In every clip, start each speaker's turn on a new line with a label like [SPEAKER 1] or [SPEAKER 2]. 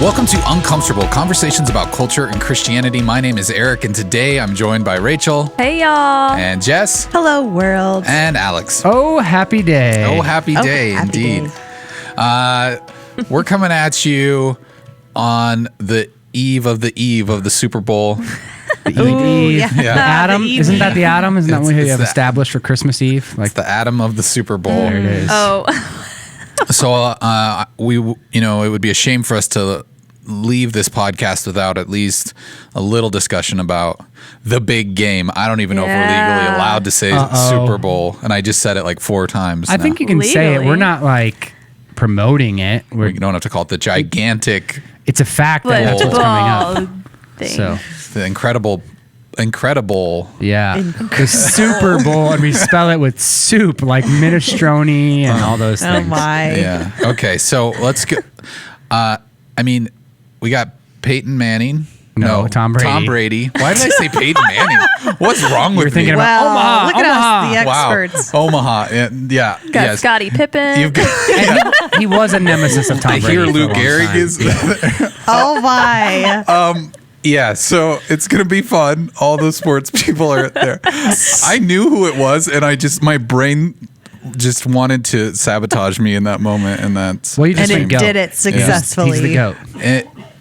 [SPEAKER 1] Welcome to Uncomfortable, conversations about culture and Christianity. My name is Eric, and today I'm joined by Rachel.
[SPEAKER 2] Hey, y'all.
[SPEAKER 1] And Jess.
[SPEAKER 3] Hello, world.
[SPEAKER 1] And Alex.
[SPEAKER 4] Oh, happy day.
[SPEAKER 1] Oh, happy day,
[SPEAKER 3] happy
[SPEAKER 1] indeed.
[SPEAKER 3] day.
[SPEAKER 1] We're coming at you on the eve of the Super Bowl.
[SPEAKER 4] The Eve.
[SPEAKER 3] yeah.
[SPEAKER 4] The Adam.
[SPEAKER 3] The
[SPEAKER 4] Isn't that the Adam? Isn't that what we
[SPEAKER 1] It's
[SPEAKER 4] have
[SPEAKER 1] the-
[SPEAKER 4] established for Christmas Eve?
[SPEAKER 1] Like the Adam of the Super Bowl.
[SPEAKER 4] There it is.
[SPEAKER 2] Oh,
[SPEAKER 1] So it would be a shame for us to leave this podcast without at least a little discussion about the big game. I don't even know if we're legally allowed to say Super Bowl, and I just said it like 4 times.
[SPEAKER 4] I think you can say it.
[SPEAKER 2] Legally.
[SPEAKER 4] We're not like promoting it.
[SPEAKER 1] we don't have to call it the gigantic,
[SPEAKER 4] It's a fact that that's what's coming up.
[SPEAKER 2] thing.
[SPEAKER 4] So,
[SPEAKER 1] the incredible.
[SPEAKER 4] yeah. The Super Bowl, and we spell it with soup, like minestrone and all those
[SPEAKER 3] Oh
[SPEAKER 4] things.
[SPEAKER 3] my.
[SPEAKER 1] Yeah. Okay. So let's go. We got Peyton Manning.
[SPEAKER 4] No, Tom Brady.
[SPEAKER 1] Tom Brady. Why did I say Peyton Manning? What's wrong with
[SPEAKER 4] You're thinking
[SPEAKER 1] me?
[SPEAKER 4] about
[SPEAKER 3] Well,
[SPEAKER 4] Omaha.
[SPEAKER 3] look at us, the
[SPEAKER 1] Wow.
[SPEAKER 3] experts.
[SPEAKER 1] Omaha. Yeah.
[SPEAKER 2] Got
[SPEAKER 1] Yes.
[SPEAKER 2] Scottie Pippen.
[SPEAKER 1] You've got.
[SPEAKER 4] And he was a nemesis of Tom
[SPEAKER 1] I
[SPEAKER 4] Brady.
[SPEAKER 1] hear
[SPEAKER 4] for a
[SPEAKER 1] Lou
[SPEAKER 4] long
[SPEAKER 1] Gehrig
[SPEAKER 4] time.
[SPEAKER 1] is.
[SPEAKER 3] Oh my.
[SPEAKER 1] Yeah, so it's gonna be fun. All those sports people are there. I knew who it was, and my brain just wanted to sabotage me in that moment, and that's.
[SPEAKER 4] Well, you just
[SPEAKER 3] And
[SPEAKER 4] went
[SPEAKER 3] it
[SPEAKER 4] goat.
[SPEAKER 3] did it successfully.
[SPEAKER 4] He's the goat.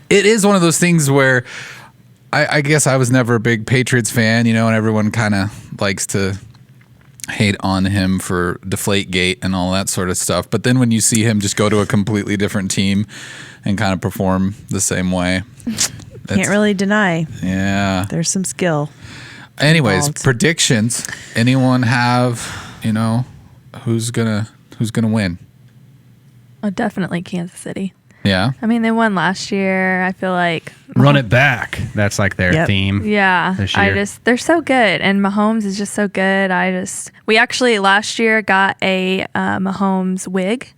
[SPEAKER 1] It is one of those things where I guess I was never a big Patriots fan, and everyone kind of likes to hate on him for Deflategate and all that sort of stuff. But then when you see him just go to a completely different team and kind of perform the same way.
[SPEAKER 3] Can't really deny.
[SPEAKER 1] Yeah.
[SPEAKER 3] There's some skill.
[SPEAKER 1] Anyways,
[SPEAKER 3] involved.
[SPEAKER 1] predictions. Anyone have, who's gonna win?
[SPEAKER 2] Oh, definitely Kansas City.
[SPEAKER 1] Yeah.
[SPEAKER 2] I mean, they won last year. I feel like
[SPEAKER 4] Run it back. That's like their
[SPEAKER 3] Yep.
[SPEAKER 4] theme.
[SPEAKER 2] Yeah,
[SPEAKER 4] This year.
[SPEAKER 2] they're so good, and Mahomes is just so good. We actually last year got a Mahomes wig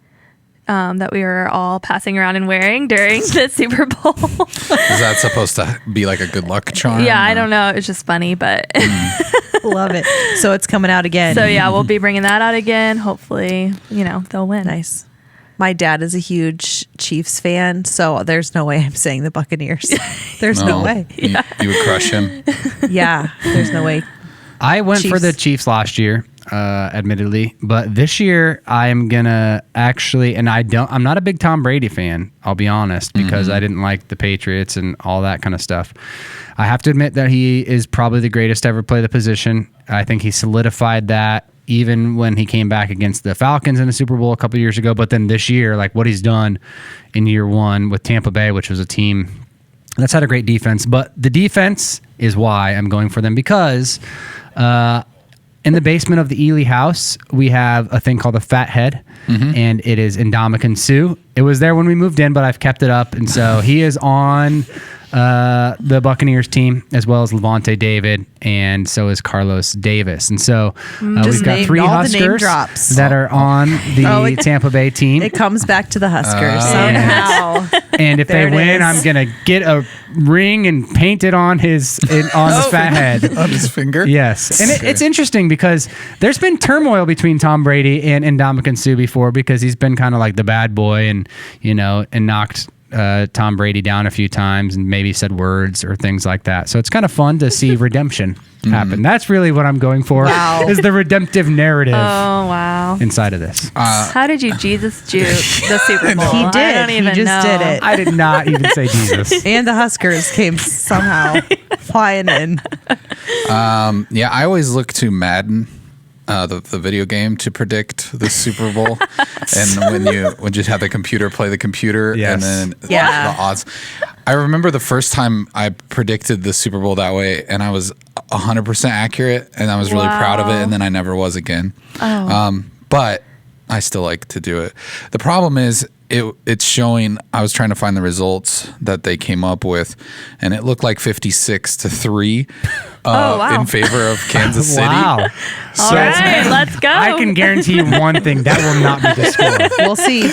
[SPEAKER 2] that we were all passing around and wearing during the Super Bowl.
[SPEAKER 1] Is that supposed to be like a good luck charm?
[SPEAKER 2] Yeah, I
[SPEAKER 1] or-
[SPEAKER 2] don't know. It's just funny, but
[SPEAKER 3] Love it. So it's coming out again.
[SPEAKER 2] so yeah, we'll be bringing that out again. Hopefully, they'll win.
[SPEAKER 3] Nice. My dad is a huge Chiefs fan, so there's no way I'm saying the Buccaneers. There's no way.
[SPEAKER 1] You would crush him.
[SPEAKER 3] Yeah, there's no way.
[SPEAKER 4] I went for
[SPEAKER 3] Chiefs.
[SPEAKER 4] the Chiefs last year, admittedly, but this year I am gonna actually, and I'm not a big Tom Brady fan. I'll be honest, because I didn't like the Patriots and all that kind of stuff. I have to admit that he is probably the greatest to ever play the position. I think he solidified that even when he came back against the Falcons in the Super Bowl a couple years ago. But then this year, like what he's done in year one with Tampa Bay, which was a team that's had a great defense. But the defense is why I'm going for them, because in the basement of the Ely house, we have a thing called a Fat Head, and it is Ndamukong Suh. It was there when we moved in, but I've kept it up. And so he is on the Buccaneers team, as well as Levante David, and so is Carlos Davis. And so we've got
[SPEAKER 3] named
[SPEAKER 4] 3
[SPEAKER 3] all the name
[SPEAKER 4] Huskers
[SPEAKER 3] drops.
[SPEAKER 4] that are on the Tampa Bay team.
[SPEAKER 3] It comes back to the Huskers
[SPEAKER 4] yeah.
[SPEAKER 3] somehow.
[SPEAKER 4] And if they
[SPEAKER 3] There it
[SPEAKER 4] win,
[SPEAKER 3] is.
[SPEAKER 4] I'm gonna get a ring and paint it on his fat head.
[SPEAKER 1] On his finger?
[SPEAKER 4] Yes, and
[SPEAKER 1] Okay.
[SPEAKER 4] it's interesting because there's been turmoil between Tom Brady and Ndamukong Suh before, because he's been kind of like the bad boy and knocked Tom Brady down a few times and maybe said words or things like that. So it's kind of fun to see redemption happen. That's really what I'm going for.
[SPEAKER 3] Wow.
[SPEAKER 4] Is the redemptive narrative
[SPEAKER 2] Oh wow!
[SPEAKER 4] inside of this.
[SPEAKER 2] How did you Jesus juke the Super Bowl?
[SPEAKER 3] He
[SPEAKER 2] I
[SPEAKER 3] did.
[SPEAKER 2] don't
[SPEAKER 3] He
[SPEAKER 2] even
[SPEAKER 3] just
[SPEAKER 2] know.
[SPEAKER 3] did it.
[SPEAKER 4] I did not even say Jesus.
[SPEAKER 3] And the Huskers came somehow flying in.
[SPEAKER 1] Yeah, I always look to Madden, the video game, to predict the Super Bowl. And when you just have the computer play the computer,
[SPEAKER 4] Yes.
[SPEAKER 1] and then
[SPEAKER 3] Yeah.
[SPEAKER 1] the odds. I remember the first time I predicted the Super Bowl that way, and I was 100% accurate, and I was really proud of it,
[SPEAKER 2] Wow.
[SPEAKER 1] and then I never was again. But I still like to do it. The problem is it's showing. I was trying to find the results that they came up with, and it looked like 56-3
[SPEAKER 2] wow.
[SPEAKER 1] in favor of Kansas City.
[SPEAKER 4] Wow.
[SPEAKER 2] All right, let's go.
[SPEAKER 4] I can guarantee you one thing: that will not be the score.
[SPEAKER 3] We'll see.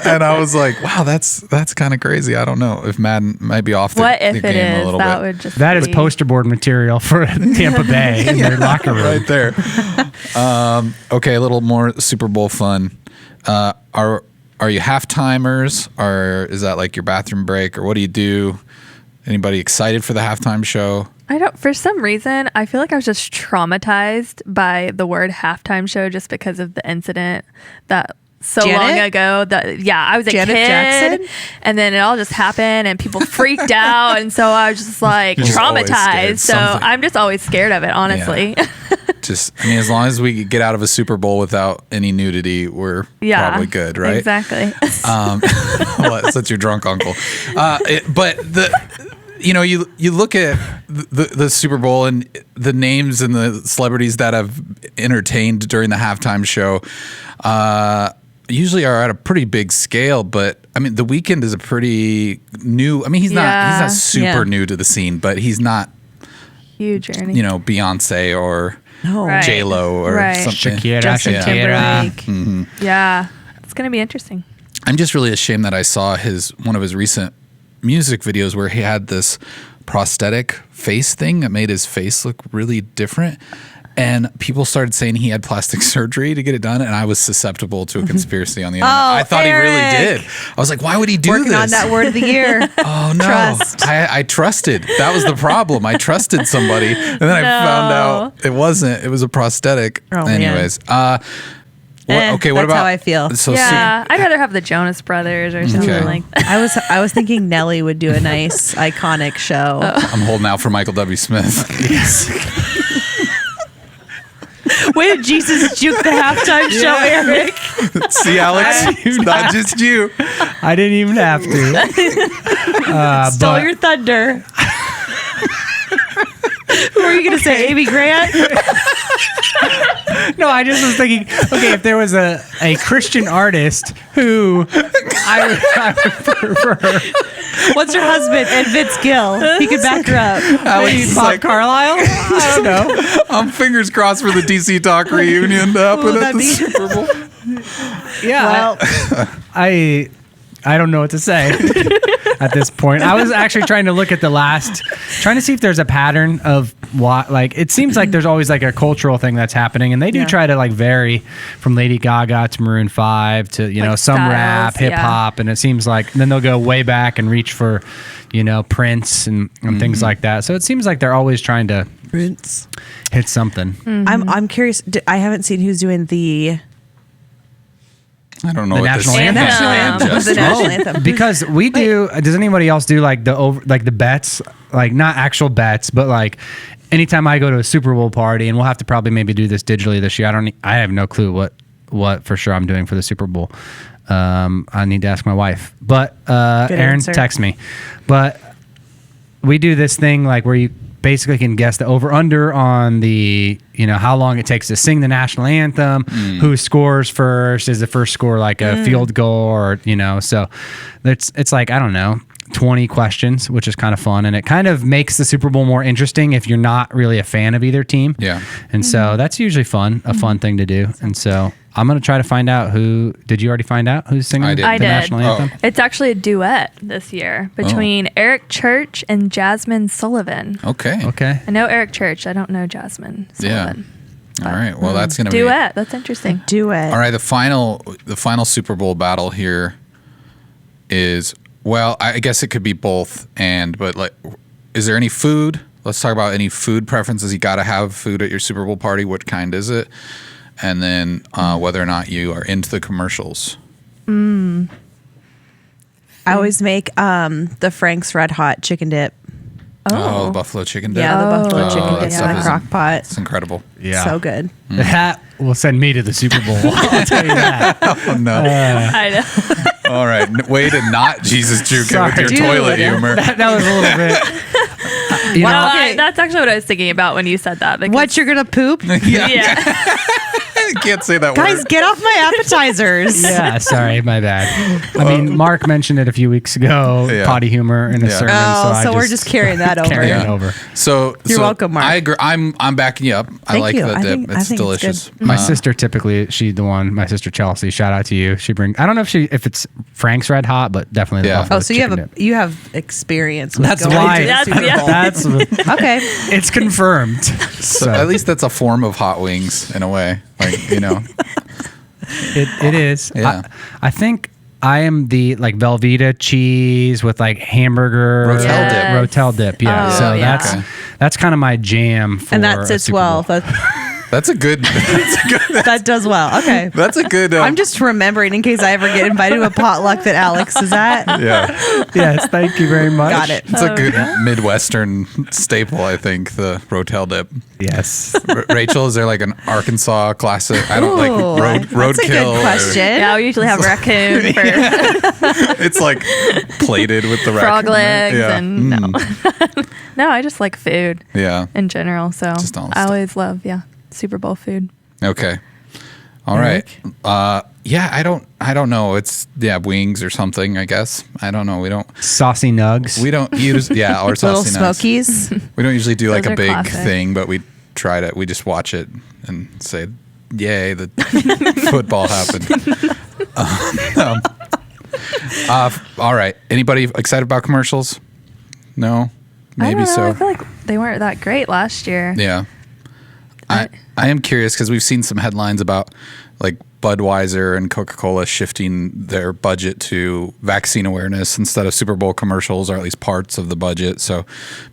[SPEAKER 1] And I was like, wow, that's kind of crazy. I don't know if Madden might be off the,
[SPEAKER 2] What if
[SPEAKER 1] the
[SPEAKER 2] it
[SPEAKER 1] game a
[SPEAKER 2] is?
[SPEAKER 1] little
[SPEAKER 2] That
[SPEAKER 1] bit.
[SPEAKER 2] would just
[SPEAKER 4] That is
[SPEAKER 2] be-
[SPEAKER 4] poster board material for Tampa Bay in their locker room.
[SPEAKER 1] Right there. Okay, a little more Super Bowl fun. Are are you half timers, or is that like your bathroom break, or what do you do? Anybody excited for the halftime show?
[SPEAKER 2] I don't, for some reason, I feel like I was just traumatized by the word halftime show just because of the incident that so
[SPEAKER 3] Janet?
[SPEAKER 2] long ago. I was a
[SPEAKER 3] Janet
[SPEAKER 2] kid,
[SPEAKER 3] Jackson?
[SPEAKER 2] and then it all just happened, and people freaked out, and so I was just like
[SPEAKER 1] You're just always scared.
[SPEAKER 2] traumatized. So
[SPEAKER 1] Something.
[SPEAKER 2] I'm just always scared of it, honestly.
[SPEAKER 1] Just, I mean, as long as we get out of a Super Bowl without any nudity, we're probably good, right?
[SPEAKER 2] Exactly.
[SPEAKER 1] Well, such your drunk uncle. But you look at the Super Bowl and the names and the celebrities that have entertained during the halftime show usually are at a pretty big scale. But I mean, The Weeknd is a pretty new. I mean, he's not super new to the scene, but he's not
[SPEAKER 2] Huge journey.
[SPEAKER 1] Beyonce or
[SPEAKER 2] Right.
[SPEAKER 1] J-Lo or
[SPEAKER 2] Right.
[SPEAKER 1] something.
[SPEAKER 3] Justin Timberlake.
[SPEAKER 1] Mm-hmm.
[SPEAKER 2] Yeah. It's going to be interesting.
[SPEAKER 1] I'm just really ashamed that I saw one of his recent music videos where he had this prosthetic face thing that made his face look really different. And people started saying he had plastic surgery to get it done, and I was susceptible to a conspiracy on the internet. I thought
[SPEAKER 3] Eric.
[SPEAKER 1] he really did. I was like, why would he do
[SPEAKER 3] Working
[SPEAKER 1] this?
[SPEAKER 3] on that word of the year.
[SPEAKER 1] Oh, no.
[SPEAKER 3] Trust.
[SPEAKER 1] I trusted. That was the problem. I trusted somebody, and then I found out it wasn't. It was a prosthetic.
[SPEAKER 3] Oh, man.
[SPEAKER 1] Anyways. What
[SPEAKER 3] that's
[SPEAKER 1] about
[SPEAKER 3] how I feel.
[SPEAKER 1] So
[SPEAKER 2] Yeah. I'd rather have the Jonas Brothers or something
[SPEAKER 1] Okay.
[SPEAKER 2] like that.
[SPEAKER 3] I was thinking Nelly would do a nice iconic show.
[SPEAKER 1] I'm holding out for Michael W. Smith.
[SPEAKER 3] Way to Jesus juke the halftime show, Eric.
[SPEAKER 1] See, Alex, it's not just you.
[SPEAKER 4] I didn't even have to.
[SPEAKER 3] Stole your thunder. Who are you going to say, Amy Grant?
[SPEAKER 4] No, I just was thinking, okay, if there was a Christian artist who I would prefer.
[SPEAKER 3] What's her husband? And Vince Gill. He could back her up.
[SPEAKER 1] Alex
[SPEAKER 4] Maybe
[SPEAKER 1] is
[SPEAKER 4] Bob
[SPEAKER 1] like,
[SPEAKER 4] Carlisle? I don't know.
[SPEAKER 1] I'm fingers crossed for the DC Talk reunion to happen
[SPEAKER 3] Will
[SPEAKER 1] at
[SPEAKER 3] that
[SPEAKER 1] the
[SPEAKER 3] be-
[SPEAKER 1] Super Bowl.
[SPEAKER 4] Yeah.
[SPEAKER 3] Well,
[SPEAKER 4] I don't know what to say at this point. I was actually trying to look at trying to see if there's a pattern of what, like, it seems like there's always like a cultural thing that's happening, and they do
[SPEAKER 3] Yeah.
[SPEAKER 4] try to like vary from Lady Gaga to Maroon 5 to,
[SPEAKER 2] Like
[SPEAKER 4] some
[SPEAKER 2] styles,
[SPEAKER 4] rap, hip hop, and it seems like then they'll go way back and reach for, Prince and things like that. So it seems like they're always trying to
[SPEAKER 3] Prince.
[SPEAKER 4] hit something.
[SPEAKER 3] I'm curious. I haven't seen who's doing the
[SPEAKER 1] I don't know
[SPEAKER 4] The
[SPEAKER 1] what
[SPEAKER 4] national
[SPEAKER 1] this
[SPEAKER 4] anthem.
[SPEAKER 3] national anthem.
[SPEAKER 1] Just-
[SPEAKER 3] The national anthem.
[SPEAKER 4] Because we do. Does anybody else do like the bets? Like not actual bets, but like anytime I go to a Super Bowl party, and we'll have to probably maybe do this digitally this year. I have no clue what for sure I'm doing for the Super Bowl. I need to ask my wife. But Aaron,
[SPEAKER 3] answer.
[SPEAKER 4] text me. But we do this thing like where you basically can guess the over under on the how long it takes to sing the national anthem, who scores first, is the first score like a field goal, or so it's like, I don't know, 20 questions, which is kind of fun, and it kind of makes the Super Bowl more interesting if you're not really a fan of either team.
[SPEAKER 1] Yeah.
[SPEAKER 4] And so that's usually a fun thing to do. And so I'm going to try to find out did you already find out who's singing
[SPEAKER 1] I did.
[SPEAKER 4] the
[SPEAKER 2] I did.
[SPEAKER 4] national anthem?
[SPEAKER 2] It's actually a duet this year between Eric Church and Jasmine Sullivan.
[SPEAKER 1] Okay.
[SPEAKER 4] Okay.
[SPEAKER 2] I know Eric Church. I don't know Jasmine Sullivan.
[SPEAKER 1] All right. Well, that's gonna be
[SPEAKER 2] Duet. That's interesting.
[SPEAKER 3] do it.
[SPEAKER 1] all right. The final Super Bowl battle here is, well, I guess it could be both. But like, is there any food? Let's talk about any food preferences. You got to have food at your Super Bowl party. What kind is it? And then whether or not you are into the commercials.
[SPEAKER 3] I always make the Frank's Red Hot chicken dip.
[SPEAKER 1] Oh, the buffalo chicken dip.
[SPEAKER 3] Yeah, the buffalo
[SPEAKER 2] Oh,
[SPEAKER 3] chicken
[SPEAKER 1] that
[SPEAKER 3] dip
[SPEAKER 1] stuff
[SPEAKER 3] in a
[SPEAKER 1] is-
[SPEAKER 3] crock pot.
[SPEAKER 1] It's incredible.
[SPEAKER 4] Yeah.
[SPEAKER 3] So good.
[SPEAKER 4] That will send me to the Super Bowl. I'll tell you that.
[SPEAKER 1] Oh no!
[SPEAKER 2] I know.
[SPEAKER 1] All right, way to not Jesus juke it with
[SPEAKER 4] Sorry.
[SPEAKER 1] your
[SPEAKER 3] Dude.
[SPEAKER 1] toilet humor.
[SPEAKER 4] That was a little bit. You know,
[SPEAKER 2] Well,
[SPEAKER 3] Okay.
[SPEAKER 2] that's actually what I was thinking about when you said that. Because,
[SPEAKER 3] What, you're going to poop?
[SPEAKER 2] Yeah.
[SPEAKER 1] I can't say that
[SPEAKER 3] Guys,
[SPEAKER 1] word.
[SPEAKER 3] get off my appetizers.
[SPEAKER 4] yeah, sorry, my bad. I mean, Mark mentioned it a few weeks ago,
[SPEAKER 1] Yeah.
[SPEAKER 4] potty humor in a
[SPEAKER 1] Yeah.
[SPEAKER 4] sermon.
[SPEAKER 3] Oh,
[SPEAKER 4] I
[SPEAKER 3] so we're just carrying that over.
[SPEAKER 4] carrying
[SPEAKER 1] Yeah.
[SPEAKER 4] it over.
[SPEAKER 1] So
[SPEAKER 3] You're welcome, Mark.
[SPEAKER 1] I agree. I'm backing you up. I
[SPEAKER 3] Thank
[SPEAKER 1] like
[SPEAKER 3] you.
[SPEAKER 1] the
[SPEAKER 3] I
[SPEAKER 1] dip.
[SPEAKER 3] think
[SPEAKER 1] It's
[SPEAKER 3] it's
[SPEAKER 1] delicious.
[SPEAKER 3] good.
[SPEAKER 4] My sister typically, my sister Chelsea, shout out to you. I don't know if it's Frank's Red Hot, but definitely the
[SPEAKER 1] Yeah.
[SPEAKER 4] buffalo
[SPEAKER 3] Oh, so
[SPEAKER 4] chicken dip.
[SPEAKER 3] you have experience with
[SPEAKER 4] That's
[SPEAKER 3] going
[SPEAKER 4] why.
[SPEAKER 3] to the
[SPEAKER 2] That's-
[SPEAKER 3] Super
[SPEAKER 2] yeah.
[SPEAKER 3] Bowl.
[SPEAKER 4] That's
[SPEAKER 3] Okay.
[SPEAKER 4] it's confirmed.
[SPEAKER 1] So at least that's a form of hot wings in a way. Like,
[SPEAKER 4] It is.
[SPEAKER 1] Yeah.
[SPEAKER 4] I think I am the like Velveeta cheese with like hamburger
[SPEAKER 1] Rotel dip.
[SPEAKER 4] Rotel dip. Yeah.
[SPEAKER 2] Oh,
[SPEAKER 4] so
[SPEAKER 2] yeah.
[SPEAKER 4] that's kind of my jam for
[SPEAKER 3] And that
[SPEAKER 4] a
[SPEAKER 3] sits
[SPEAKER 4] Super
[SPEAKER 3] well.
[SPEAKER 4] Bowl.
[SPEAKER 1] That's a good.
[SPEAKER 3] That does well. Okay.
[SPEAKER 1] That's a good.
[SPEAKER 3] I'm just remembering in case I ever get invited to a potluck that Alex is at.
[SPEAKER 1] Yeah,
[SPEAKER 4] Yes, thank you very much.
[SPEAKER 3] Got it.
[SPEAKER 1] it's a good Midwestern staple. I think the Rotel dip.
[SPEAKER 4] Yes.
[SPEAKER 1] Rachel, is there like an Arkansas classic? I don't like
[SPEAKER 3] That's a
[SPEAKER 1] roadkill.
[SPEAKER 3] good question.
[SPEAKER 2] Yeah, we usually have raccoon for
[SPEAKER 1] It's like plated with the
[SPEAKER 2] frog
[SPEAKER 1] raccoon, right?
[SPEAKER 2] legs
[SPEAKER 1] Yeah.
[SPEAKER 2] and no. No, I just like food
[SPEAKER 1] Yeah.
[SPEAKER 2] in general. So
[SPEAKER 1] Just all the
[SPEAKER 2] I
[SPEAKER 1] stuff.
[SPEAKER 2] always love, Super Bowl food.
[SPEAKER 1] Okay. All right. Yeah, I don't know. It's wings or something, I guess. I don't know. We don't
[SPEAKER 4] Saucy nugs.
[SPEAKER 1] use or
[SPEAKER 3] Little
[SPEAKER 1] saucy nuts.
[SPEAKER 3] Smokies.
[SPEAKER 1] We don't usually do like
[SPEAKER 2] Those
[SPEAKER 1] a
[SPEAKER 2] are
[SPEAKER 1] big
[SPEAKER 2] classic.
[SPEAKER 1] thing, but we just watch it and say, "Yay, the football happened." All right. Anybody excited about commercials? No? Maybe
[SPEAKER 2] I don't know,
[SPEAKER 1] so.
[SPEAKER 2] I feel like they weren't that great last year.
[SPEAKER 1] Yeah. I am curious because we've seen some headlines about like Budweiser and Coca-Cola shifting their budget to vaccine awareness instead of Super Bowl commercials, or at least parts of the budget. So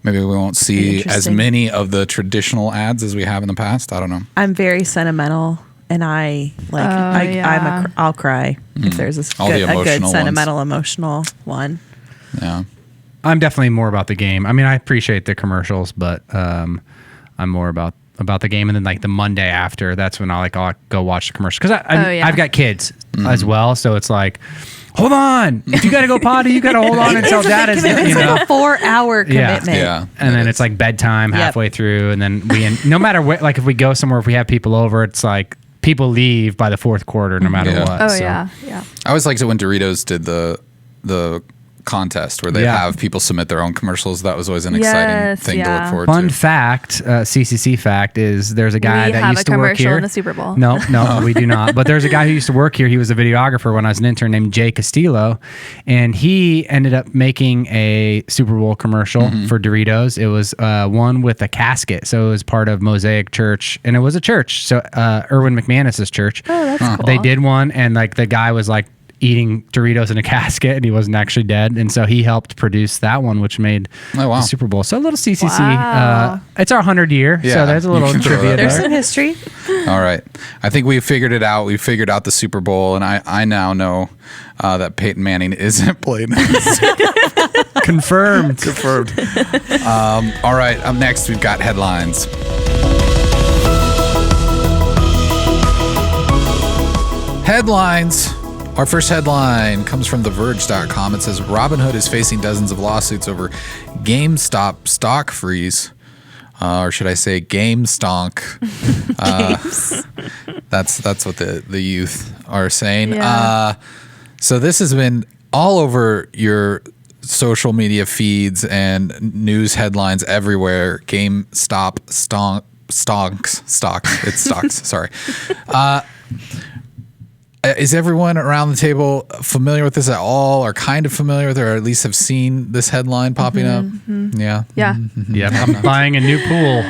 [SPEAKER 1] maybe we won't see as
[SPEAKER 3] Interesting.
[SPEAKER 1] many of the traditional ads as we have in the past. I don't know.
[SPEAKER 3] I'm very sentimental, and I like.
[SPEAKER 2] yeah.
[SPEAKER 3] I'll cry if there's
[SPEAKER 1] All the
[SPEAKER 3] a good
[SPEAKER 1] emotional ones.
[SPEAKER 3] sentimental, emotional one.
[SPEAKER 1] Yeah.
[SPEAKER 4] I'm definitely more about the game. I mean, I appreciate the commercials, but I'm more about the game. And then like the Monday after, that's when I'll go watch the commercial. Because I've got kids as well. So it's like, hold on. If you got to go potty, you got to hold on until dad is
[SPEAKER 3] It's like a 4-hour commitment.
[SPEAKER 1] Yeah.
[SPEAKER 4] And then it's like bedtime
[SPEAKER 3] Yep.
[SPEAKER 4] halfway through. And then no matter what, like if we go somewhere, if we have people over, it's like people leave by the fourth quarter, no matter
[SPEAKER 1] Yeah.
[SPEAKER 4] what.
[SPEAKER 2] Oh,
[SPEAKER 4] So,
[SPEAKER 2] yeah.
[SPEAKER 1] I always liked it when Doritos did the contest where they
[SPEAKER 4] Yeah.
[SPEAKER 1] have people submit their own commercials. That was always an exciting
[SPEAKER 2] Yes,
[SPEAKER 1] thing to look
[SPEAKER 2] yeah.
[SPEAKER 1] forward
[SPEAKER 4] Fun
[SPEAKER 1] to.
[SPEAKER 4] fact, CCC fact is there's a guy
[SPEAKER 2] We
[SPEAKER 4] that
[SPEAKER 2] have
[SPEAKER 4] used
[SPEAKER 2] a
[SPEAKER 4] to work
[SPEAKER 2] commercial
[SPEAKER 4] here.
[SPEAKER 2] in the Super Bowl.
[SPEAKER 4] No, we do not. But there's a guy who used to work here. He was a videographer when I was an intern named Jay Castillo. And he ended up making a Super Bowl commercial for Doritos. It was one with a casket. So it was part of Mosaic Church. And it was a church. So Erwin McManus's church.
[SPEAKER 2] Oh, that's cool.
[SPEAKER 4] They did one. And like the guy was like eating Doritos in a casket and he wasn't actually dead. And so he helped produce that one, which made
[SPEAKER 1] Oh, wow.
[SPEAKER 4] the Super Bowl. So a little CCC.
[SPEAKER 2] Wow.
[SPEAKER 4] It's our 100 year.
[SPEAKER 1] Yeah,
[SPEAKER 4] So there's a
[SPEAKER 1] you
[SPEAKER 4] little
[SPEAKER 1] can throw
[SPEAKER 4] trivia
[SPEAKER 1] that
[SPEAKER 3] There's
[SPEAKER 4] there.
[SPEAKER 3] some history.
[SPEAKER 1] All right. I think we figured it out. We figured out the Super Bowl, and I now know that Peyton Manning isn't playing.
[SPEAKER 4] Confirmed.
[SPEAKER 1] Confirmed. All right. Up next, we've got headlines. Headlines. Our first headline comes from TheVerge.com. It says Robinhood is facing dozens of lawsuits over GameStop stock freeze. Or should I say game stonk? That's what the youth are saying.
[SPEAKER 2] Yeah.
[SPEAKER 1] So this has been all over your social media feeds and news headlines everywhere. GameStop stocks. It's stocks. Sorry. Is everyone around the table familiar with this at all, or kind of familiar with it, or at least have seen this headline popping up? Yeah.
[SPEAKER 2] Yeah.
[SPEAKER 4] Yep, I'm buying a new pool.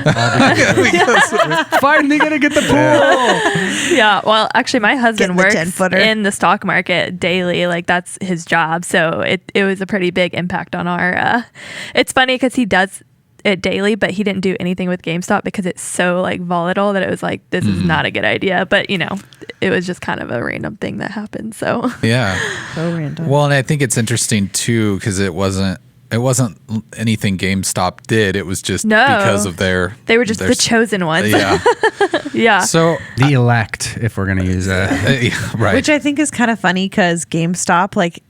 [SPEAKER 4] Finally gonna get the pool.
[SPEAKER 2] Yeah. Well, actually, my husband
[SPEAKER 3] Getting the
[SPEAKER 2] works
[SPEAKER 3] 10-footer.
[SPEAKER 2] in the stock market daily. Like that's his job. So it was a pretty big impact on our. It's funny because he does it daily, but he didn't do anything with GameStop because it's so like volatile that it was like this is not a good idea. But it was just kind of a random thing that happened. So
[SPEAKER 1] Yeah.
[SPEAKER 3] So random.
[SPEAKER 1] Well, and I think it's interesting too because it wasn't anything GameStop did. It was just
[SPEAKER 2] No.
[SPEAKER 1] because of their.
[SPEAKER 2] they were just the chosen ones.
[SPEAKER 1] Yeah.
[SPEAKER 2] Yeah.
[SPEAKER 1] So
[SPEAKER 4] The elect, if we're gonna use that.
[SPEAKER 1] yeah, right.
[SPEAKER 3] Which I think is kind of funny because GameStop, like,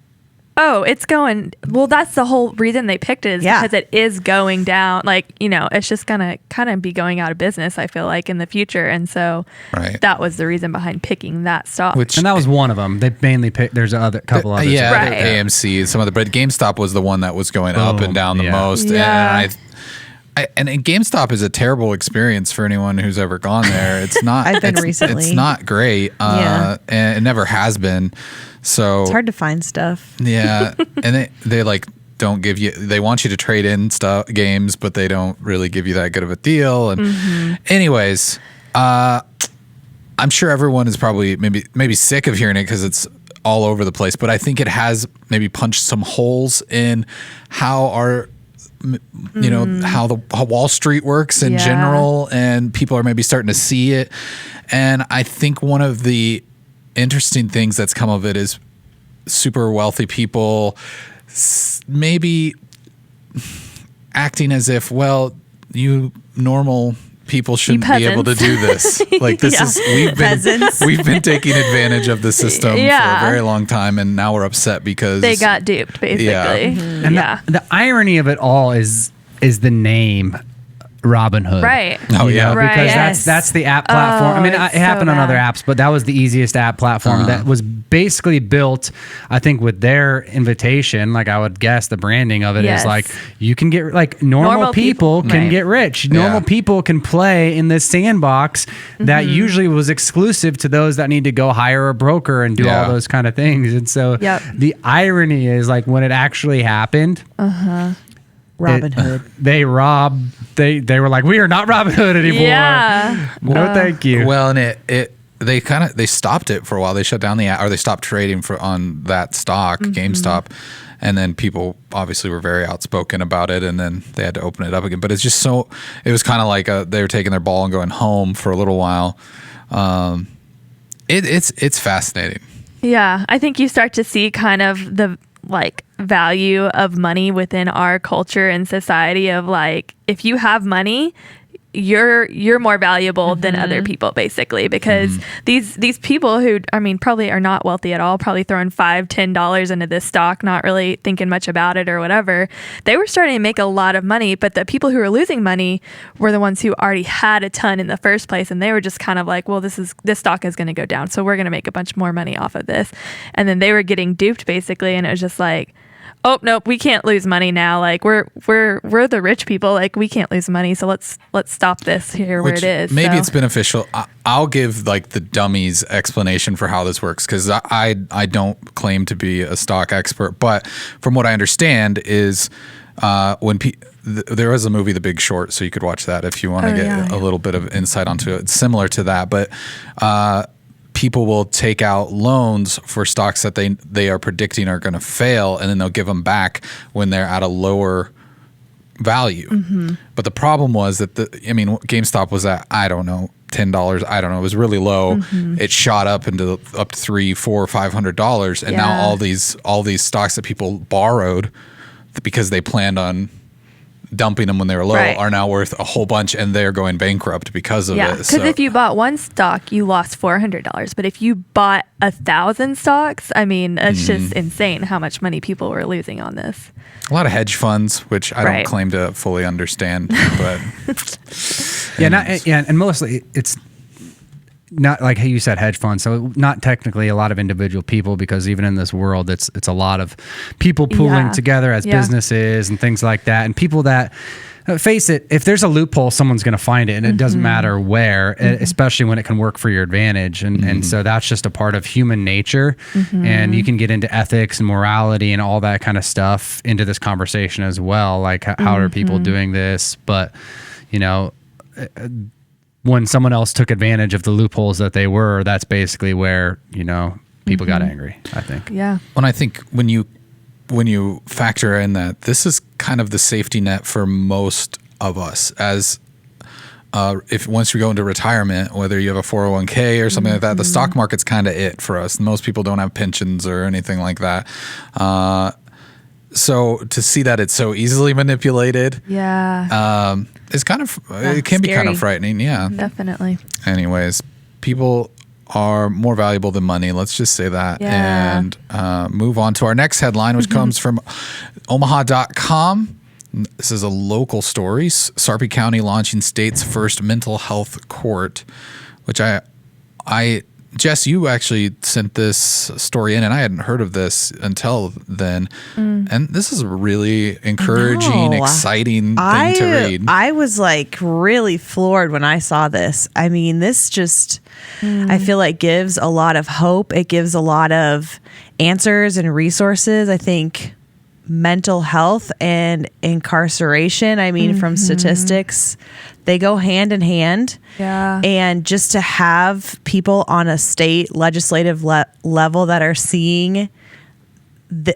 [SPEAKER 2] Oh, it's going. Well, that's the whole reason they picked it is
[SPEAKER 3] Yeah.
[SPEAKER 2] because it is going down. Like, it's just going to kind of be going out of business, I feel like, in the future. And so
[SPEAKER 1] Right.
[SPEAKER 2] that was the reason behind picking that stock.
[SPEAKER 1] Which
[SPEAKER 4] And that was one of them. They mainly picked. There's a couple others.
[SPEAKER 1] yeah,
[SPEAKER 2] Right.
[SPEAKER 1] AMC, some other, but GameStop was the one that was going up
[SPEAKER 4] Boom.
[SPEAKER 1] and down the
[SPEAKER 4] Yeah.
[SPEAKER 1] most.
[SPEAKER 2] Yeah.
[SPEAKER 1] And GameStop is a terrible experience for anyone who's ever gone there. It's not.
[SPEAKER 3] I've been
[SPEAKER 1] it's,
[SPEAKER 3] recently.
[SPEAKER 1] It's not great.
[SPEAKER 3] Yeah.
[SPEAKER 1] And it never has been. So
[SPEAKER 3] it's hard to find stuff.
[SPEAKER 1] yeah, and they like don't give you. They want you to trade in games, but they don't really give you that good of a deal. And anyways, I'm sure everyone is probably maybe sick of hearing it because it's all over the place, but I think it has maybe punched some holes in how our, you know, how Wall Street works in general, and people are maybe starting to see it. And I think one of the interesting things that's come of it is super wealthy people maybe acting as if, well, you normal people shouldn't be able to do this. Like this is we've been taking advantage of the system for a very long time, and now we're upset because
[SPEAKER 2] they got duped, basically.
[SPEAKER 4] And the irony of it all is the name Robin Hood.
[SPEAKER 2] Right.
[SPEAKER 1] Oh yeah.
[SPEAKER 4] Because that's the app platform. I mean, it happened on other apps, but that was the easiest app platform that was basically built, I think, with their invitation. Like, I would guess the branding of it is like, you can get, like, normal people can get rich. Normal people can play in this sandbox that usually was exclusive to those that need to go hire a broker and do all those kind of things. And so the irony is, like, when it actually happened,
[SPEAKER 3] Robin Hood.
[SPEAKER 4] They were like, we are not Robin Hood anymore.
[SPEAKER 2] Yeah.
[SPEAKER 4] No, thank you.
[SPEAKER 1] Well, and they stopped it for a while. They shut down the app, or they stopped trading on that stock, GameStop. And then people obviously were very outspoken about it, and then they had to open it up again. But it's just it was kind of like they were taking their ball and going home for a little while. It's fascinating.
[SPEAKER 2] Yeah. I think you start to see kind of the, like, value of money within our culture and society of, like, if you have money, you're more valuable than other people, basically, because these people who, I mean, probably are not wealthy at all, probably throwing $5-10 into this stock, not really thinking much about it or whatever, they were starting to make a lot of money. But the people who were losing money were the ones who already had a ton in the first place, and they were just kind of like, well, this stock is going to go down, so we're going to make a bunch more money off of this. And then they were getting duped, basically, and it was just like, oh nope, we can't lose money now. Like, we're the rich people. Like, we can't lose money. So let's stop this here where it is.
[SPEAKER 1] Maybe it's beneficial. I'll give, like, the dummies explanation for how this works, because I don't claim to be a stock expert, but from what I understand is when there was a movie, The Big Short, so you could watch that if you want to get a little bit of insight onto it. It's similar to that, but people will take out loans for stocks that they are predicting are going to fail, and then they'll give them back when they're at a lower value. But the problem was that GameStop was at, I don't know, $10. I don't know. It was really low. It shot up to $300, $400, $500, and now all these stocks that people borrowed because they planned on dumping them when they were low are now worth a whole bunch, and they're going bankrupt because of it.
[SPEAKER 2] Because if you bought one stock, you lost $400. But if you bought 1,000 stocks, I mean, it's just insane how much money people were losing on this.
[SPEAKER 1] A lot of hedge funds, which I don't claim to fully understand, but
[SPEAKER 4] and mostly it's not like, hey, you said hedge funds, so not technically a lot of individual people, because even in this world, it's a lot of people pooling together as businesses and things like that, and people that, face it, if there's a loophole, someone's going to find it, and it doesn't matter where, especially when it can work for your advantage, and so that's just a part of human nature, and you can get into ethics and morality and all that kind of stuff into this conversation as well, like how are people doing this, but when someone else took advantage of the loopholes that that's basically where, people got angry, I think.
[SPEAKER 2] Yeah.
[SPEAKER 1] When I think when you factor in that this is kind of the safety net for most of us, as if once we go into retirement, whether you have a 401k or something like that, the stock market's kind of it for us. Most people don't have pensions or anything like that. So to see that it's so easily manipulated, it's kind of it can be kind of frightening. Yeah,
[SPEAKER 2] definitely.
[SPEAKER 1] Anyways, people are more valuable than money. Let's just say that, and move on to our next headline, which comes from Omaha.com. This is a local story. Sarpy County launching state's first mental health court, which I Jess, you actually sent this story in, and I hadn't heard of this until then. And this is a really encouraging, exciting thing to read.
[SPEAKER 3] I was like really floored when I saw this. I mean, this just, I feel like gives a lot of hope. It gives a lot of answers and resources. I think mental health and incarceration. I mean, from statistics, they go hand in hand.
[SPEAKER 2] Yeah.
[SPEAKER 3] And just to have people on a state legislative level that are seeing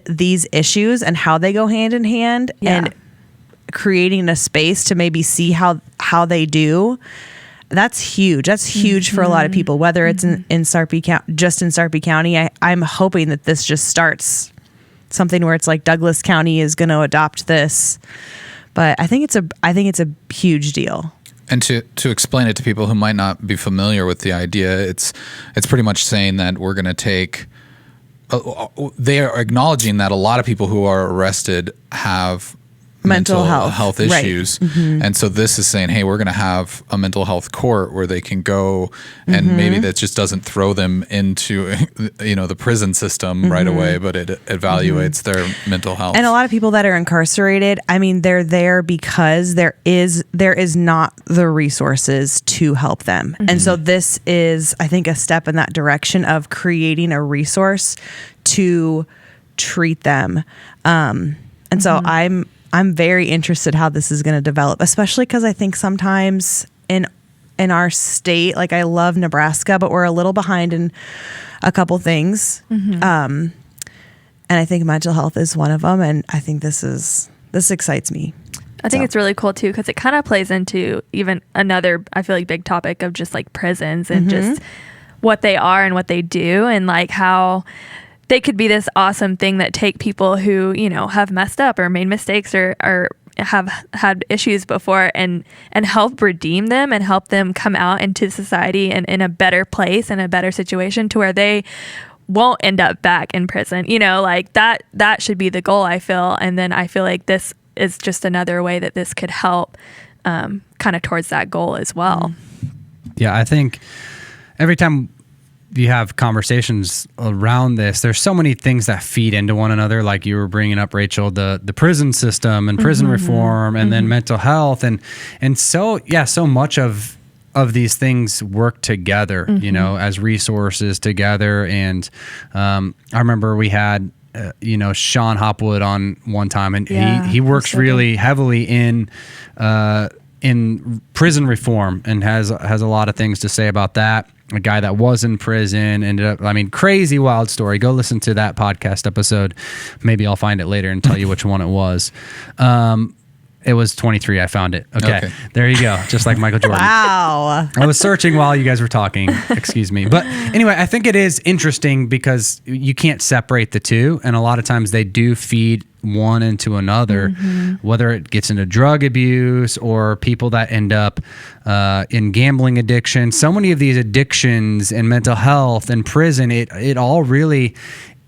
[SPEAKER 3] these issues and how they go hand in hand, and creating a space to maybe see how they do, that's huge. That's huge for a lot of people, whether it's in Sarpy County, just in Sarpy County. I'm hoping that this just starts something where it's like Douglas County is going to adopt this, but I think it's a huge deal.
[SPEAKER 1] And to explain it to people who might not be familiar with the idea, it's pretty much saying that we're going to take. They are acknowledging that a lot of people who are arrested have mental health issues.
[SPEAKER 3] Right.
[SPEAKER 1] And so this is saying, hey, we're going to have a mental health court where they can go, and maybe that just doesn't throw them into, the prison system right away, but it evaluates their mental health.
[SPEAKER 3] And a lot of people that are incarcerated, I mean, they're there because there is not the resources to help them. And so this is, I think, a step in that direction of creating a resource to treat them. And so I'm very interested how this is going to develop, especially because I think sometimes in our state, like I love Nebraska, but we're a little behind in a couple things. And I think mental health is one of them. And I think this excites me.
[SPEAKER 2] I think it's really cool too, because it kind of plays into even another, I feel like, big topic of just like prisons and just what they are and what they do, and like how they could be this awesome thing that take people who, have messed up or made mistakes or have had issues before and help redeem them and help them come out into society and in a better place and a better situation to where they won't end up back in prison. Like that should be the goal, I feel. And then I feel like this is just another way that this could help kind of towards that goal as well.
[SPEAKER 4] Yeah, I think every time you have conversations around this, there's so many things that feed into one another. Like you were bringing up, Rachel, the prison system and prison reform, and then mental health. And so, so much of these things work together, as resources together. And I remember we had, Sean Hopwood on one time, and he works really heavily in prison reform and has a lot of things to say about that. A guy that was in prison ended up, crazy wild story. Go listen to that podcast episode. Maybe I'll find it later and tell you which one it was. It was 23. I found it. Okay. There you go. Just like Michael Jordan.
[SPEAKER 3] Wow.
[SPEAKER 4] I was searching while you guys were talking. Excuse me. But anyway, I think it is interesting because you can't separate the two. And a lot of times they do feed one into another, whether it gets into drug abuse or people that end up in gambling addiction. So many of these addictions and mental health and prison, it all really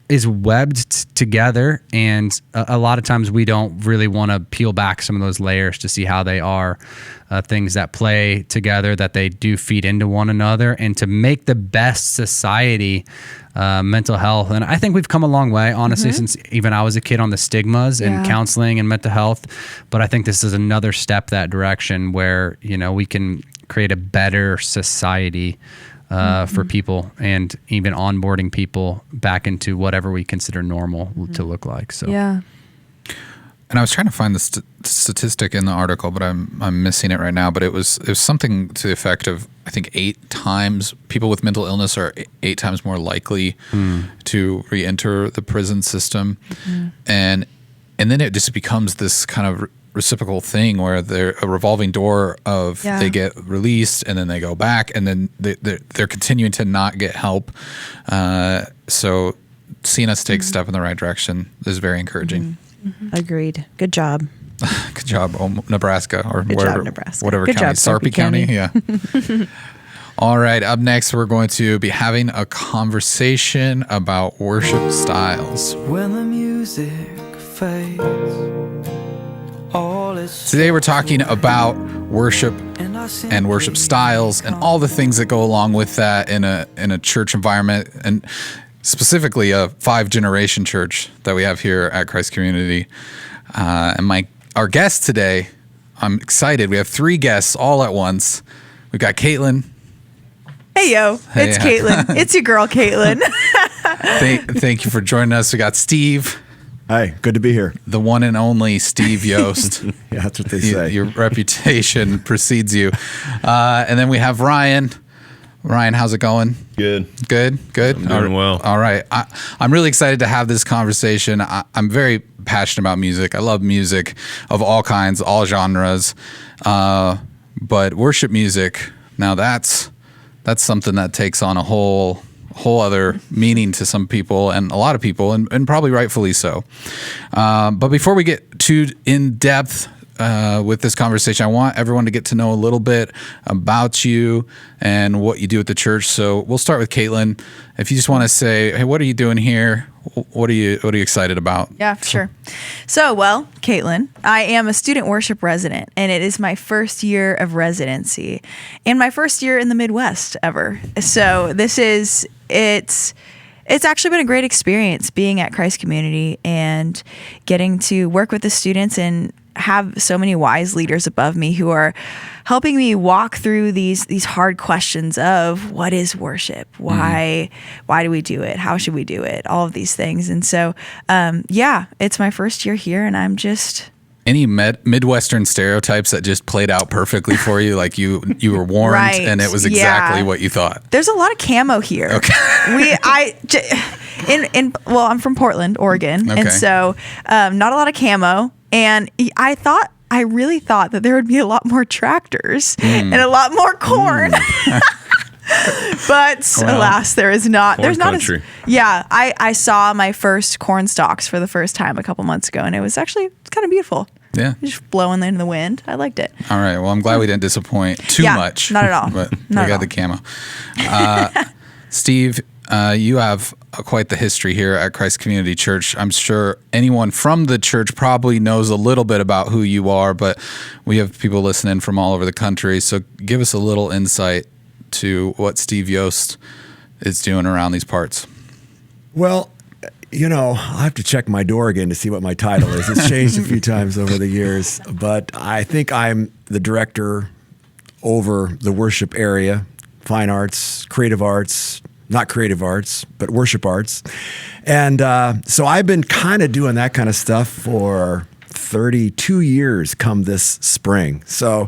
[SPEAKER 4] is webbed together, and a lot of times we don't really want to peel back some of those layers to see how they are things that play together, that they do feed into one another, and to make the best society mental health. And I think we've come a long way, honestly, since even I was a kid, on the stigmas and counseling and mental health. But I think this is another step that direction where we can create a better society for people, and even onboarding people back into whatever we consider normal to look like. So
[SPEAKER 2] yeah.
[SPEAKER 1] And I was trying to find the statistic in the article, but I'm missing it right now. But it was something to the effect of, I think 8 times people with mental illness are 8 times more likely to re-enter the prison system, and then it just becomes this kind of reciprocal thing where they're a revolving door of they get released and then they go back, and then they're continuing to not get help. So seeing us take a step in the right direction is very encouraging.
[SPEAKER 3] Agreed. Good job.
[SPEAKER 1] Good job, Nebraska, or
[SPEAKER 3] Good
[SPEAKER 1] wherever,
[SPEAKER 3] job, Nebraska.
[SPEAKER 1] whatever
[SPEAKER 3] Good
[SPEAKER 1] county,
[SPEAKER 3] job,
[SPEAKER 1] Sarpy County. Yeah. All right. Up next, we're going to be having a conversation about worship styles.
[SPEAKER 5] When the music fades, all is
[SPEAKER 1] Today, we're talking about worship and worship styles and all the things that go along with that in a church environment, and specifically a 5-generation church that we have here at Christ Community. And our guest today, I'm excited. We have 3 guests all at once. We've got Caitlin.
[SPEAKER 3] Hey, yo. It's Caitlin. It's your girl, Caitlin.
[SPEAKER 1] Thank you for joining us. We got Steve.
[SPEAKER 6] Hi, good to be here.
[SPEAKER 1] The one and only Steve Yost.
[SPEAKER 6] Yeah, that's what they say.
[SPEAKER 1] Your reputation precedes you. And then we have Ryan. Ryan, how's it going?
[SPEAKER 7] Good.
[SPEAKER 1] Good.
[SPEAKER 7] I'm doing well.
[SPEAKER 1] All right. I'm really excited to have this conversation. I'm very passionate about music. I love music of all kinds, all genres. But worship music, now that's something that takes on a whole other meaning to some people and a lot of people, and probably rightfully so. But before we get too in depth with this conversation, I want everyone to get to know a little bit about you and what you do at the church. So we'll start with Caitlin. If you just want to say, hey, what are you doing here? What are you excited about?
[SPEAKER 8] Yeah, sure. So, well, Caitlin, I am a student worship resident, and it is my first year of residency and my first year in the Midwest ever. So it's actually been a great experience being at Christ Community and getting to work with the students and have so many wise leaders above me who are helping me walk through these hard questions of what is worship? Why do we do it? How should we do it? All of these things. And so, it's my first year here, and I'm just...
[SPEAKER 1] Any Midwestern stereotypes that just played out perfectly for you? Like you were warned
[SPEAKER 8] Right.
[SPEAKER 1] and it was exactly what you thought.
[SPEAKER 8] There's a lot of camo here.
[SPEAKER 1] Okay.
[SPEAKER 8] I'm from Portland, Oregon,
[SPEAKER 1] Okay.
[SPEAKER 8] and so not a lot of camo. And I really thought that there would be a lot more tractors and a lot more corn. But alas, there is not. There's not.
[SPEAKER 7] country.
[SPEAKER 8] I saw my first corn stalks for the first time a couple months ago, and it was actually kind of beautiful.
[SPEAKER 1] Yeah.
[SPEAKER 8] Just blowing in the wind. I liked it.
[SPEAKER 1] All right. Well, I'm glad we didn't disappoint too
[SPEAKER 8] Yeah,
[SPEAKER 1] much.
[SPEAKER 8] not at all.
[SPEAKER 1] But
[SPEAKER 8] Not
[SPEAKER 1] we
[SPEAKER 8] at
[SPEAKER 1] got
[SPEAKER 8] all.
[SPEAKER 1] the camo. Steve, you have quite the history here at Christ Community Church. I'm sure anyone from the church probably knows a little bit about who you are, but we have people listening from all over the country. So give us a little insight to what Steve Yost is doing around these parts.
[SPEAKER 6] Well, I'll have to check my door again to see what my title is. It's changed a few times over the years, but I think I'm the director over the worship area, fine arts, creative arts, not creative arts, but worship arts. And so I've been kind of doing that kind of stuff for 32 years come this spring. So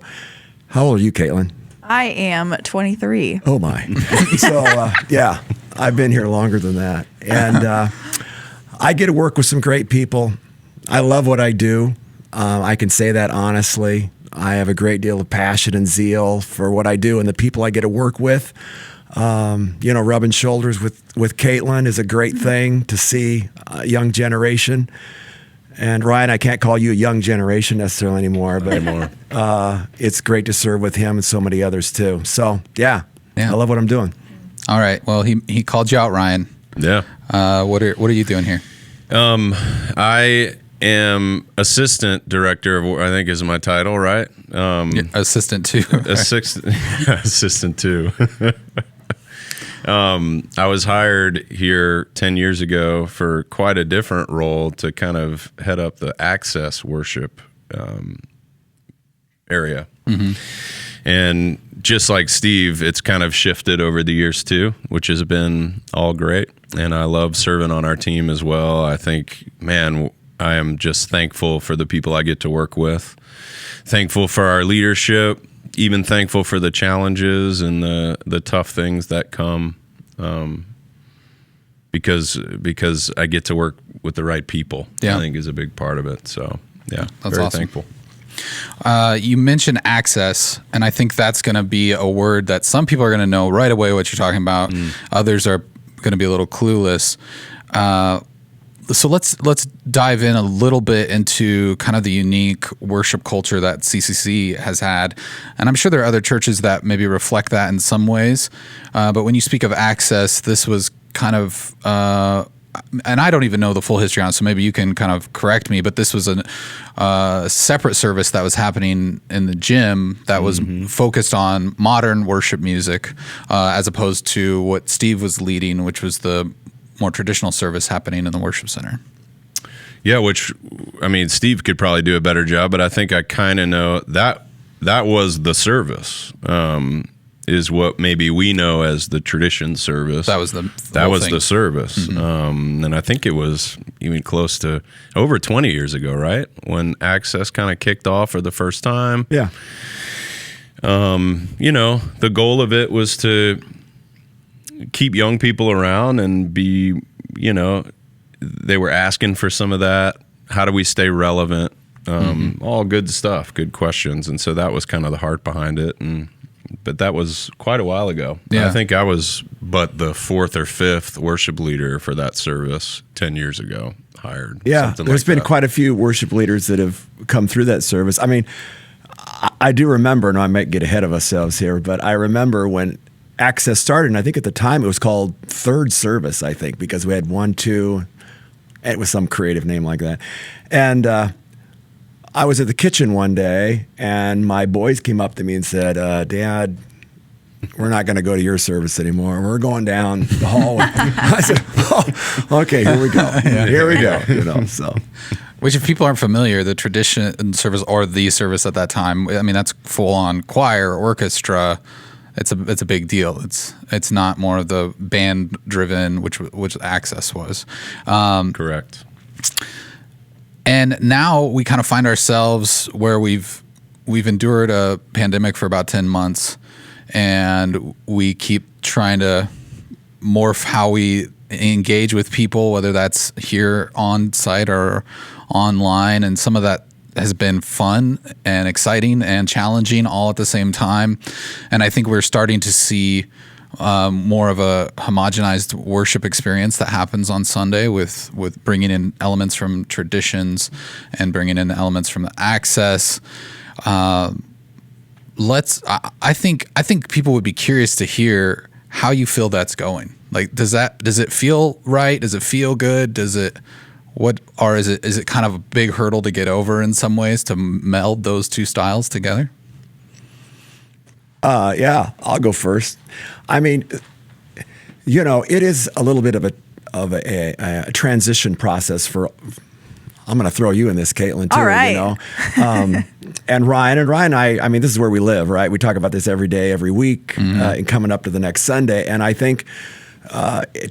[SPEAKER 6] how old are you, Caitlin?
[SPEAKER 8] I am 23.
[SPEAKER 6] Oh, my. So, I've been here longer than that. And I get to work with some great people. I love what I do. I can say that honestly. I have a great deal of passion and zeal for what I do and the people I get to work with. Rubbing shoulders with Caitlin is a great thing to see a young generation. And Ryan, I can't call you a young generation necessarily anymore, but it's great to serve with him and so many others too. So I love what I'm doing.
[SPEAKER 1] All right. Well, he called you out, Ryan.
[SPEAKER 7] Yeah.
[SPEAKER 1] What are you doing here?
[SPEAKER 7] I am assistant director of, I think is my title, right?
[SPEAKER 1] Assistant two.
[SPEAKER 7] Assistant two. I was hired here 10 years ago for quite a different role to kind of head up the access worship area. Mm-hmm. And just like Steve, it's kind of shifted over the years too, which has been all great. And I love serving on our team as well. I think, man, I am just thankful for the people I get to work with, thankful for our leadership, even thankful for the challenges and the tough things that come, because I get to work with the right people.
[SPEAKER 1] Yeah.
[SPEAKER 7] I think is a big part of it. So
[SPEAKER 1] That's
[SPEAKER 7] very
[SPEAKER 1] awesome.
[SPEAKER 7] thankful.
[SPEAKER 1] You mentioned access, and I think that's going to be a word that some people are going to know right away what you're talking about. Others are going to be a little clueless. So let's dive in a little bit into kind of the unique worship culture that CCC has had, and I'm sure there are other churches that maybe reflect that in some ways. But when you speak of access, this was kind of, and I don't even know the full history on it, so maybe you can kind of correct me. But this was a separate service that was happening in the gym that was focused on modern worship music, as opposed to what Steve was leading, which was the more traditional service happening in the worship center.
[SPEAKER 7] Yeah, which, I mean, Steve could probably do a better job, but I think I kind of know that was the service. is what maybe we know as the tradition service.
[SPEAKER 1] That was the
[SPEAKER 7] service. And I think it was even close to over 20 years ago, right? When Access kind of kicked off for the first time.
[SPEAKER 6] Yeah.
[SPEAKER 7] The goal of it was to keep young people around and be, they were asking for some of that. How do we stay relevant? All good stuff, good questions. And so that was kind of the heart behind it. But that was quite a while ago.
[SPEAKER 1] Yeah.
[SPEAKER 7] I think I was but the fourth or fifth worship leader for that service 10 years ago, hired.
[SPEAKER 6] Yeah, there's been
[SPEAKER 7] that.
[SPEAKER 6] quite a few worship leaders that have come through that service. I mean, I do remember, and I might get ahead of ourselves here, but I remember when Access started, and I think at the time it was called Third Service, I think, because we had 1, 2, it was some creative name like that. And I was at the kitchen one day, and my boys came up to me and said, Dad, we're not going to go to your service anymore. We're going down the hallway. I said, oh, okay, here we go. Here we go. So.
[SPEAKER 1] Which, if people aren't familiar, the tradition service or the service at that time, I mean, that's full on choir, orchestra. It's a big deal. It's not more of the band driven, which Access was.
[SPEAKER 7] Correct.
[SPEAKER 1] And now we kind of find ourselves where we've endured a pandemic for about 10 months, and we keep trying to morph how we engage with people, whether that's here on site or online. And some of that has been fun and exciting and challenging all at the same time. And I think we're starting to see more of a homogenized worship experience that happens on Sunday with bringing in elements from traditions and bringing in elements from the Access. I think people would be curious to hear how you feel that's going. Like, does it feel right? Does it feel good? Is it kind of a big hurdle to get over in some ways to meld those two styles together?
[SPEAKER 6] Yeah, I'll go first. I mean, it is a little bit of a transition process for. I'm going to throw you in this, Caitlin, too.
[SPEAKER 8] All right.
[SPEAKER 6] And Ryan, I mean, this is where we live, right? We talk about this every day, every week, and coming up to the next Sunday. And I think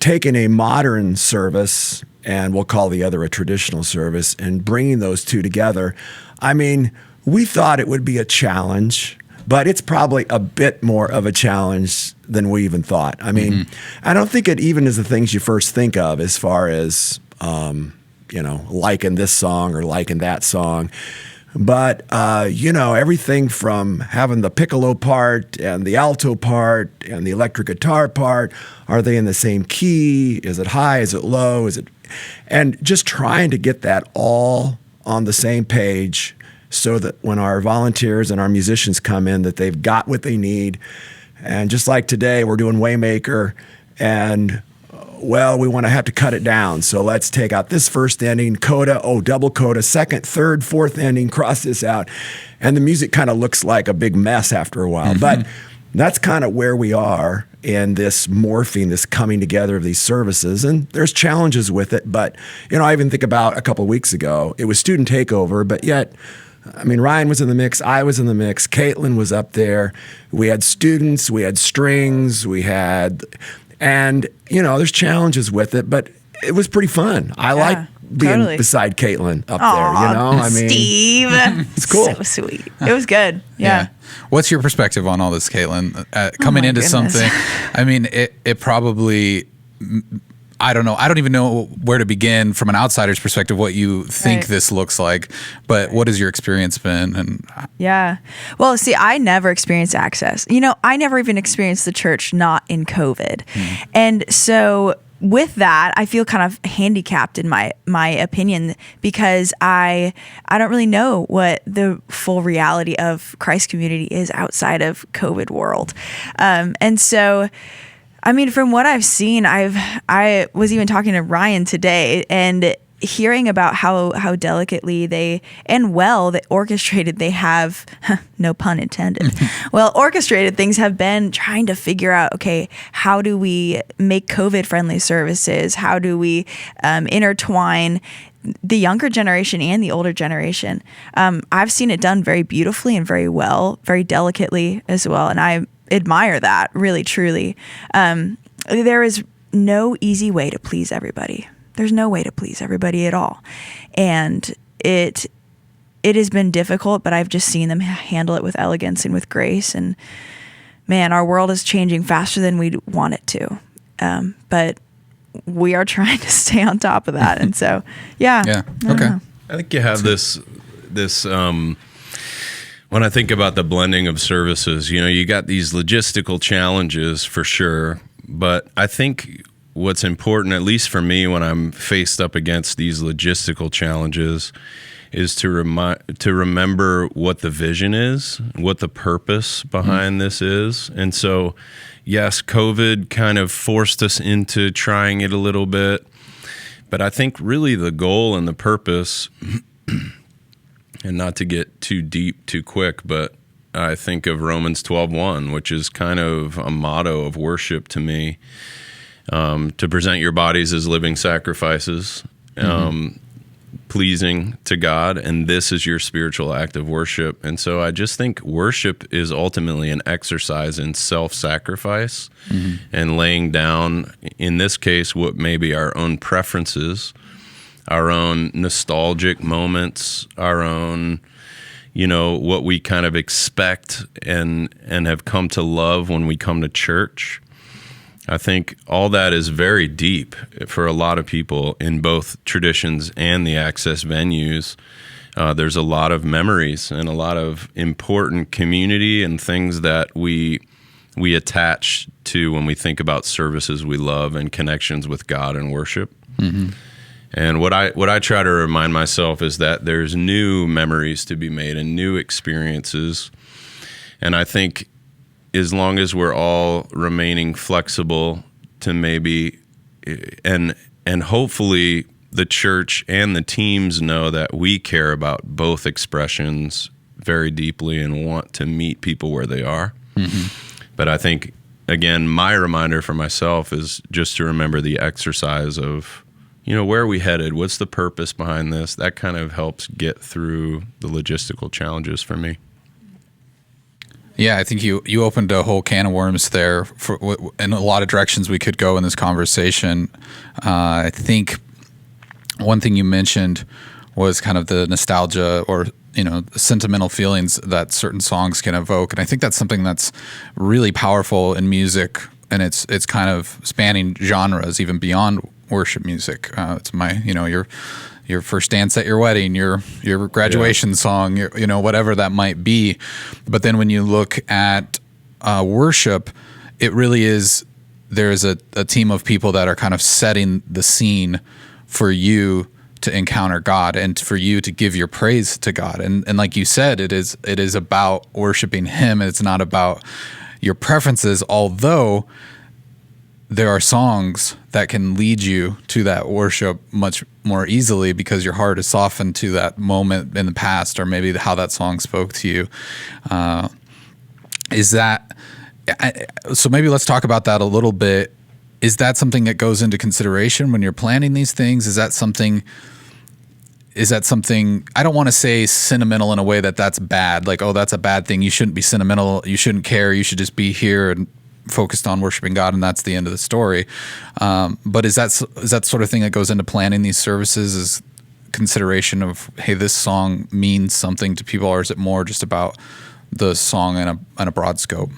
[SPEAKER 6] taking a modern service, and we'll call the other a traditional service, and bringing those two together, I mean, we thought it would be a challenge, but it's probably a bit more of a challenge than we even thought. I mean, I don't think it even is the things you first think of as far as, liking this song or liking that song. But, everything from having the piccolo part and the alto part and the electric guitar part, are they in the same key? Is it high? Is it low? And just trying to get that all on the same page so that when our volunteers and our musicians come in, that they've got what they need. And just like today, we're doing Waymaker, and we want to have to cut it down. So let's take out this first ending, coda, double coda, second, third, fourth ending, cross this out. And the music kind of looks like a big mess after a while. But that's kind of where we are in this morphing, this coming together of these services. And there's challenges with it. But, I even think about a couple of weeks ago, it was student takeover, but yet, I mean, Ryan was in the mix, I was in the mix, Caitlin was up there. We had students, we had strings, and, there's challenges with it, but it was pretty fun. I like being beside Caitlin up there, I mean,
[SPEAKER 8] Steve.
[SPEAKER 6] It's cool.
[SPEAKER 8] So sweet. It was good. Yeah.
[SPEAKER 1] What's your perspective on all this, Caitlin? Coming into something, I mean, it probably, I don't know. I don't even know where to begin from an outsider's perspective, what you think this looks like, but what has your experience been?
[SPEAKER 8] Yeah. Well, see, I never experienced Access. I never even experienced the church not in COVID. And so with that, I feel kind of handicapped in my opinion, because I don't really know what the full reality of Christ community is outside of COVID world. And so, I mean, from what I've seen, I was even talking to Ryan today and hearing about how delicately they orchestrated they have, no pun intended, orchestrated things have been trying to figure out, okay, how do we make COVID friendly services? How do we intertwine the younger generation and the older generation? I've seen it done very beautifully and very well, very delicately as well. And admire that, really, truly. There is no easy way to please everybody. There's no way to please everybody at all. And it has been difficult, but I've just seen them handle it with elegance and with grace. And man, our world is changing faster than we want it to. But we are trying to stay on top of that. And so, yeah.
[SPEAKER 1] Yeah. Okay.
[SPEAKER 7] I think you have this when I think about the blending of services, you got these logistical challenges for sure, but I think what's important, at least for me, when I'm faced up against these logistical challenges, is to remember what the vision is, what the purpose behind this is. And so, yes, COVID kind of forced us into trying it a little bit, but I think really the goal and the purpose, and not to get too deep too quick, but I think of Romans 12:1, which is kind of a motto of worship to me, to present your bodies as living sacrifices, pleasing to God, and this is your spiritual act of worship. And so I just think worship is ultimately an exercise in self-sacrifice and laying down, in this case, what may be our own preferences, our own nostalgic moments, our own, what we kind of expect and have come to love when we come to church. I think all that is very deep for a lot of people in both traditions and the access venues. There's a lot of memories and a lot of important community and things that we attach to when we think about services we love and connections with God and worship. And what I try to remind myself is that there's new memories to be made and new experiences. And I think as long as we're all remaining flexible to maybe, and hopefully the church and the teams know that we care about both expressions very deeply and want to meet people where they are. But I think, again, my reminder for myself is just to remember the exercise of, where are we headed? What's the purpose behind this? That kind of helps get through the logistical challenges for me.
[SPEAKER 1] Yeah, I think you opened a whole can of worms there in a lot of directions we could go in this conversation. I think one thing you mentioned was kind of the nostalgia or sentimental feelings that certain songs can evoke, and I think that's something that's really powerful in music, and it's kind of spanning genres even beyond worship music. It's my your first dance at your wedding, your graduation song, whatever that might be. But then when you look at worship, it really is, there's a team of people that are kind of setting the scene for you to encounter God and for you to give your praise to God. And like you said, it is about worshiping Him. It's not about your preferences, although there are songs that can lead you to that worship much more easily because your heart is softened to that moment in the past, or maybe how that song spoke to you. So maybe let's talk about that a little bit. Is that something that goes into consideration when you're planning these things? Is that something, I don't want to say sentimental in a way that's bad. Like, oh, that's a bad thing. You shouldn't be sentimental. You shouldn't care. You should just be here and focused on worshiping God, and that's the end of the story. But is that sort of thing that goes into planning these services, is consideration of, hey, this song means something to people, or is it more just about the song in a broad scope?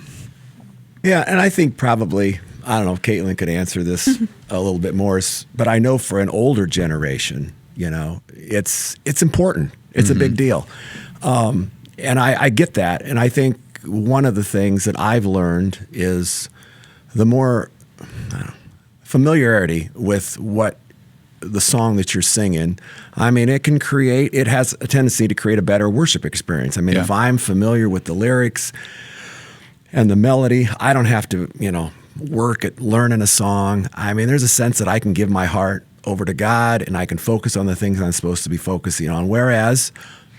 [SPEAKER 6] Yeah, and I think probably, I don't know if Caitlin could answer this a little bit more, but I know for an older generation, it's important. It's a big deal. And I get that. And I think one of the things that I've learned is the more familiarity with what the song that you're singing, it has a tendency to create a better worship experience. If I'm familiar with the lyrics and the melody, I don't have to, work at learning a song. There's a sense that I can give my heart over to God and I can focus on the things I'm supposed to be focusing on. Whereas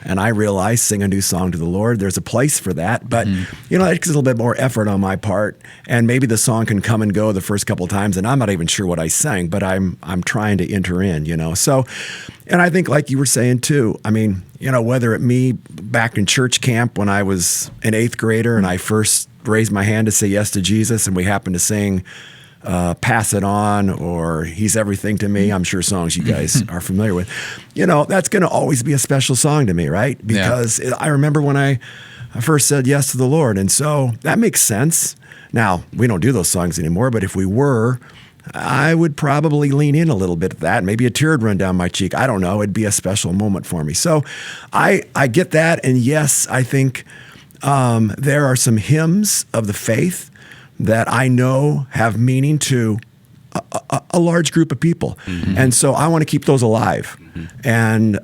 [SPEAKER 6] And I realize sing a new song to the Lord. There's a place for that. But, you know, it takes a little bit more effort on my part. And maybe the song can come and go the first couple of times, and I'm not even sure what I sang, but I'm trying to enter in, you know. So, and I think like you were saying too, I mean, you know, whether it me back in church camp when I was an 8th grader and I first raised my hand to say yes to Jesus, and we happened to sing Pass It On or He's Everything to Me. I'm sure songs you guys are familiar with. You know, that's going to always be a special song to me, right? Because I remember when I first said yes to the Lord. And so that makes sense. Now, we don't do those songs anymore, but if we were, I would probably lean in a little bit at that. Maybe a tear would run down my cheek. I don't know. It'd be a special moment for me. So I get that. And yes, I think there are some hymns of the faith that I know have meaning to a large group of people. And so I want to keep those alive. And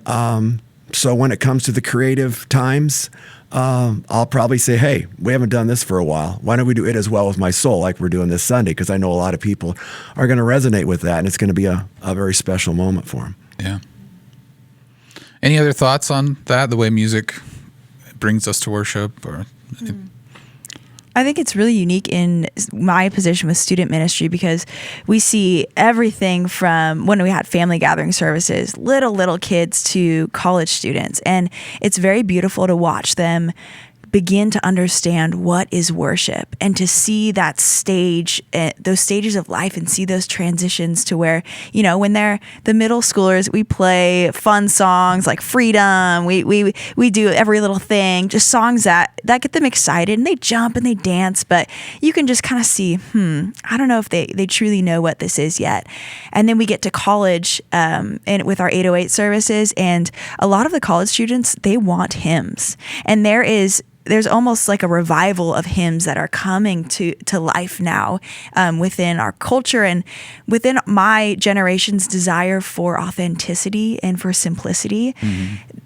[SPEAKER 6] so when it comes to the creative times, I'll probably say, hey, we haven't done this for a while. Why don't we do It As Well With My Soul like we're doing this Sunday? Because I know a lot of people are going to resonate with that, and it's going to be a very special moment for them.
[SPEAKER 1] Yeah. Any other thoughts on that, the way music brings us to worship? Or
[SPEAKER 8] I think it's really unique in my position with student ministry because we see everything from when we had family gathering services, little kids to college students. And it's very beautiful to watch them begin to understand what is worship and to see that stage, those stages of life, and see those transitions to where, you know, when they're the middle schoolers, we play fun songs like Freedom. We do Every Little Thing, just songs that get them excited, and they jump and they dance, but you can just kind of see, I don't know if they truly know what this is yet. And then we get to college and with our 808 services, and a lot of the college students, they want hymns. And there's almost like a revival of hymns that are coming to life now within our culture and within my generation's desire for authenticity and for simplicity.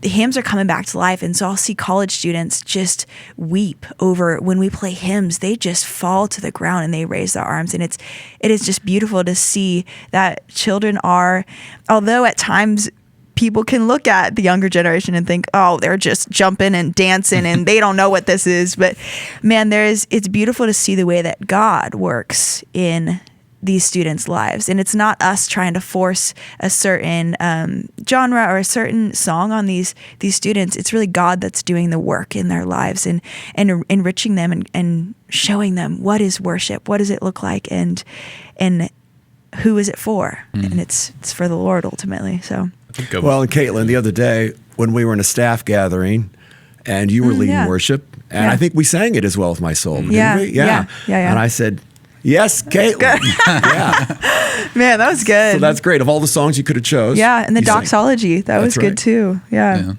[SPEAKER 8] The hymns are coming back to life. And so I'll see college students just weep over when we play hymns. They just fall to the ground and they raise their arms. And it is just beautiful to see that children are, although at times people can look at the younger generation and think, oh, they're just jumping and dancing and they don't know what this is. But man, it's beautiful to see the way that God works in these students' lives. And it's not us trying to force a certain genre or a certain song on these students. It's really God that's doing the work in their lives and enriching them and showing them what is worship, what does it look like, and who is it for? And it's for the Lord ultimately. So.
[SPEAKER 6] Well, and Caitlin, the other day when we were in a staff gathering and you were leading worship, and I think we sang It As Well With My Soul, didn't we? Yeah. And I said, yes, Caitlin.
[SPEAKER 8] Man, that was good.
[SPEAKER 6] So that's great. Of all the songs you could have chose.
[SPEAKER 8] Yeah, and the doxology, that was
[SPEAKER 6] right.
[SPEAKER 8] good too. Yeah.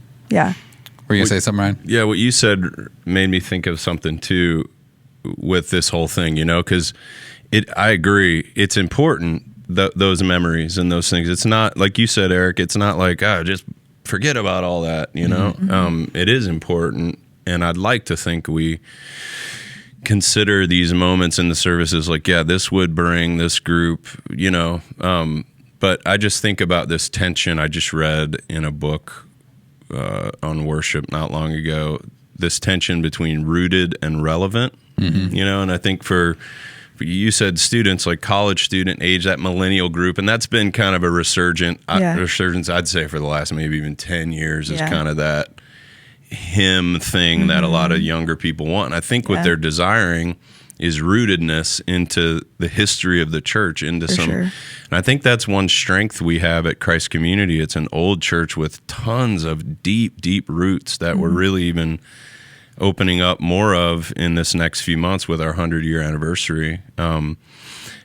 [SPEAKER 1] were you going to say something, Ryan?
[SPEAKER 7] Yeah, what you said made me think of something too with this whole thing, you know, because I agree. It's important, those memories and those things. It's not, like you said, Eric, it's not like, just forget about all that, you know? It is important, and I'd like to think we consider these moments in the services like, this would bring this group, you know? But I just think about this tension I just read in a book on worship not long ago, this tension between rooted and relevant, you know? And I think for you said students, like college student age, that millennial group, and that's been kind of a resurgence, I'd say, for the last maybe even 10 years, is kind of that hymn thing that a lot of younger people want. And I think what they're desiring is rootedness into the history of the church, into and I think that's one strength we have at Christ Community. It's an old church with tons of deep, deep roots that we're really even opening up more of in this next few months with our 100-year anniversary. And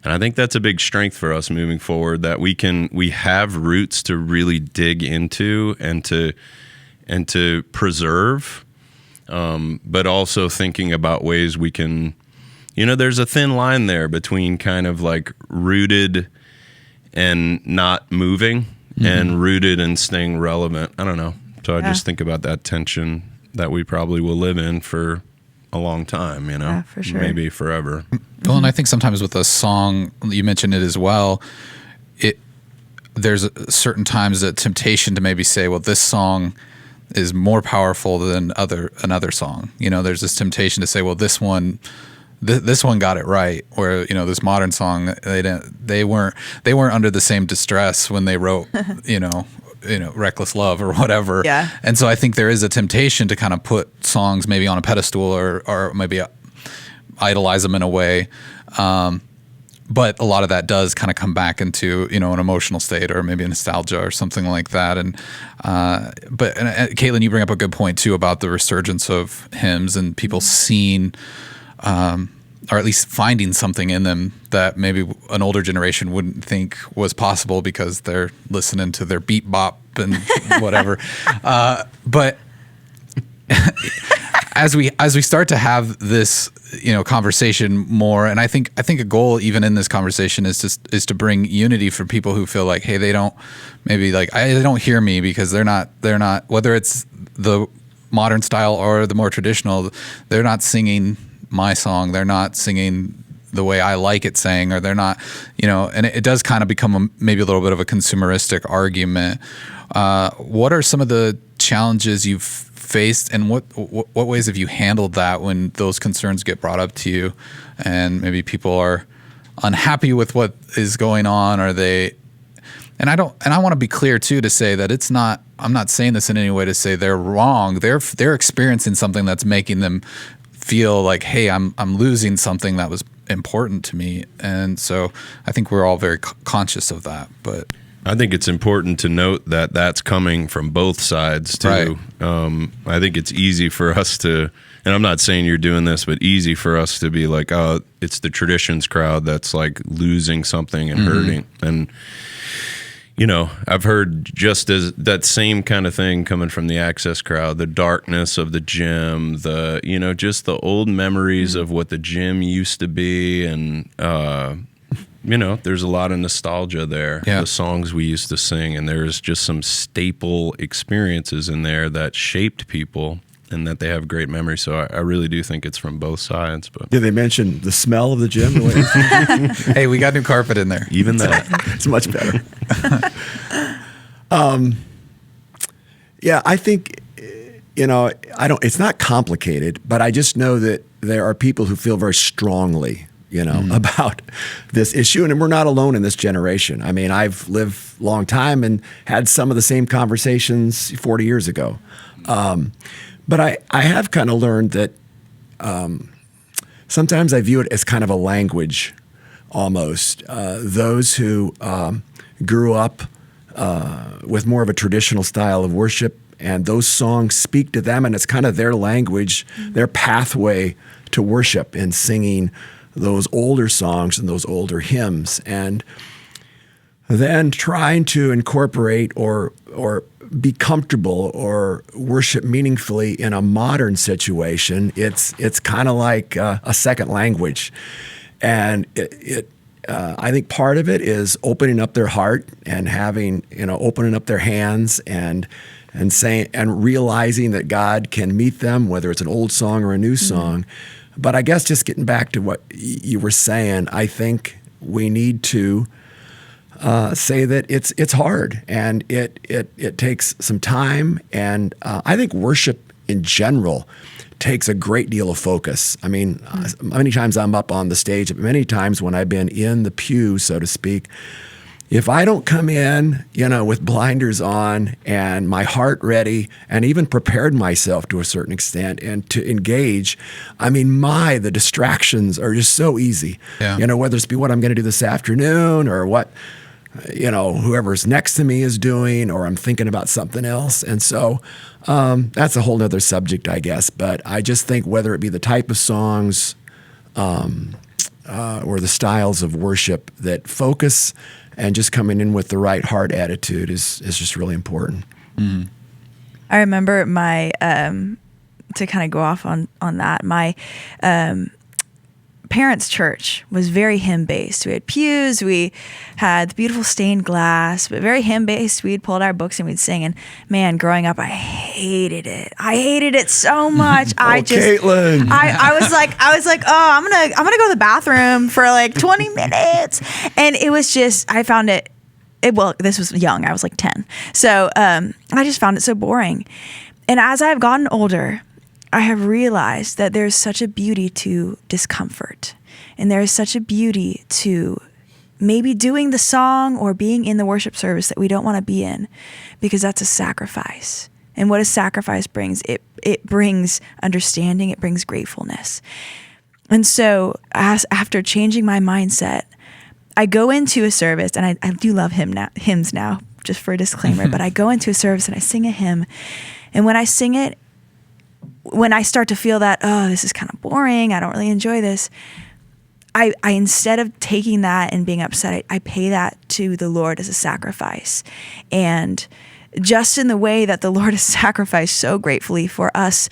[SPEAKER 7] I think that's a big strength for us moving forward, that we have roots to really dig into and to preserve, but also thinking about ways we can, you know, there's a thin line there between kind of like rooted and not moving and rooted and staying relevant. I don't know. So I just think about that tension that we probably will live in for a long time, you know?
[SPEAKER 8] Yeah, for sure.
[SPEAKER 7] Maybe forever.
[SPEAKER 1] Well, and I think sometimes with a song, you mentioned it as well, there's certain times a temptation to maybe say, well, this song, is more powerful than another song. You know, there's this temptation to say, well, this one got it right, where, you know, this modern song, they weren't under the same distress when they wrote, you know, Reckless Love or whatever.
[SPEAKER 8] Yeah.
[SPEAKER 1] And so I think there is a temptation to kind of put songs maybe on a pedestal or maybe idolize them in a way. But a lot of that does kind of come back into, you know, an emotional state or maybe a nostalgia or something like that. And Caitlin, you bring up a good point too about the resurgence of hymns and people seeing, or at least finding something in them that maybe an older generation wouldn't think was possible because they're listening to their beat bop and whatever. But as we start to have this, you know, conversation more, and I think a goal even in this conversation is to bring unity for people who feel like, hey, they don't hear me because they're not whether it's the modern style or the more traditional, they're not singing my song, they're not singing the way I like it sang, or they're not, you know, and it does kind of become maybe a little bit of a consumeristic argument. What are some of the challenges you've faced, and what ways have you handled that when those concerns get brought up to you and maybe people are unhappy with what is going on, or they, and I want to be clear too to say that I'm not saying this in any way to say they're wrong. They're experiencing something that's making them feel like, hey, I'm losing something that was important to me. And so I think we're all very conscious of that. But
[SPEAKER 7] I think it's important to note that that's coming from both sides too. Right. I think it's easy for us to, and I'm not saying you're doing this, but easy for us to be like, oh, it's the traditions crowd that's like losing something and hurting. And, you know, I've heard just as that same kind of thing coming from the Access crowd, the darkness of the gym, the, you know, just the old memories of what the gym used to be. And, you know, there's a lot of nostalgia there, the songs we used to sing, and there's just some staple experiences in there that shaped people and that they have great memories. So I really do think it's from both sides. But
[SPEAKER 6] did they mention the smell of the gym?
[SPEAKER 1] Hey, we got new carpet in there.
[SPEAKER 7] Even that.
[SPEAKER 6] It's much better. Yeah, I think, you know, it's not complicated, but I just know that there are people who feel very strongly, you know, about this issue. And we're not alone in this generation. I mean, I've lived a long time and had some of the same conversations 40 years ago. But I have kind of learned that sometimes I view it as kind of a language almost. Those who grew up with more of a traditional style of worship, and those songs speak to them, and it's kind of their language, their pathway to worship and singing those older songs and those older hymns. And then trying to incorporate or be comfortable or worship meaningfully in a modern situation, it's kind of like a second language. And I think part of it is opening up their heart and having, you know, opening up their hands and saying and realizing that God can meet them, whether it's an old song or a new song. But I guess just getting back to what you were saying, I think we need to say that it's hard and it takes some time. And I think worship in general takes a great deal of focus. I mean, many times I'm up on the stage, many times when I've been in the pew, so to speak, if I don't come in, you know, with blinders on and my heart ready and even prepared myself to a certain extent and to engage, I mean, the distractions are just so easy. Yeah. You know, whether it's be what I'm going to do this afternoon or what, you know, whoever's next to me is doing, or I'm thinking about something else. And so that's a whole nother subject, I guess. But I just think whether it be the type of songs or the styles of worship, that focus and just coming in with the right heart attitude is just really important.
[SPEAKER 8] I remember my, to kind of go off on that, my parents' church was very hymn-based. We had pews, we had the beautiful stained glass, but very hymn-based. We'd pull out our books and we'd sing. And man, growing up, I hated it. I hated it so much.
[SPEAKER 6] Caitlin.
[SPEAKER 8] I was like, oh, I'm gonna go to the bathroom for like 20 minutes. And it was just, I found well, this was young. I was like 10. So I just found it so boring. And as I've gotten older, I have realized that there's such a beauty to discomfort. And there is such a beauty to maybe doing the song or being in the worship service that we don't want to be in, because that's a sacrifice. And what a sacrifice brings, it brings understanding, it brings gratefulness. And so after changing my mindset, I go into a service, and I do love hymns now, just for a disclaimer, but I go into a service and I sing a hymn. And when I sing it, when I start to feel that, oh, this is kind of boring, I don't really enjoy this, I instead of taking that and being upset, I pay that to the Lord as a sacrifice. And just in the way that the Lord has sacrificed so gratefully for us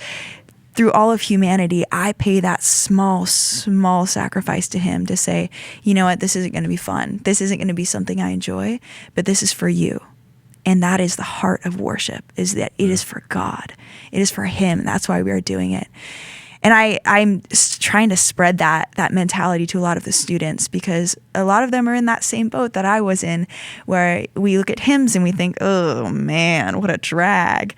[SPEAKER 8] through all of humanity, I pay that small sacrifice to him to say, you know what, this isn't going to be fun. This isn't going to be something I enjoy, but this is for you. And that is the heart of worship, is that it is for God. It is for him. And that's why we are doing it. And I'm trying to spread that mentality to a lot of the students, because a lot of them are in that same boat that I was in, where we look at hymns and we think, oh man, what a drag.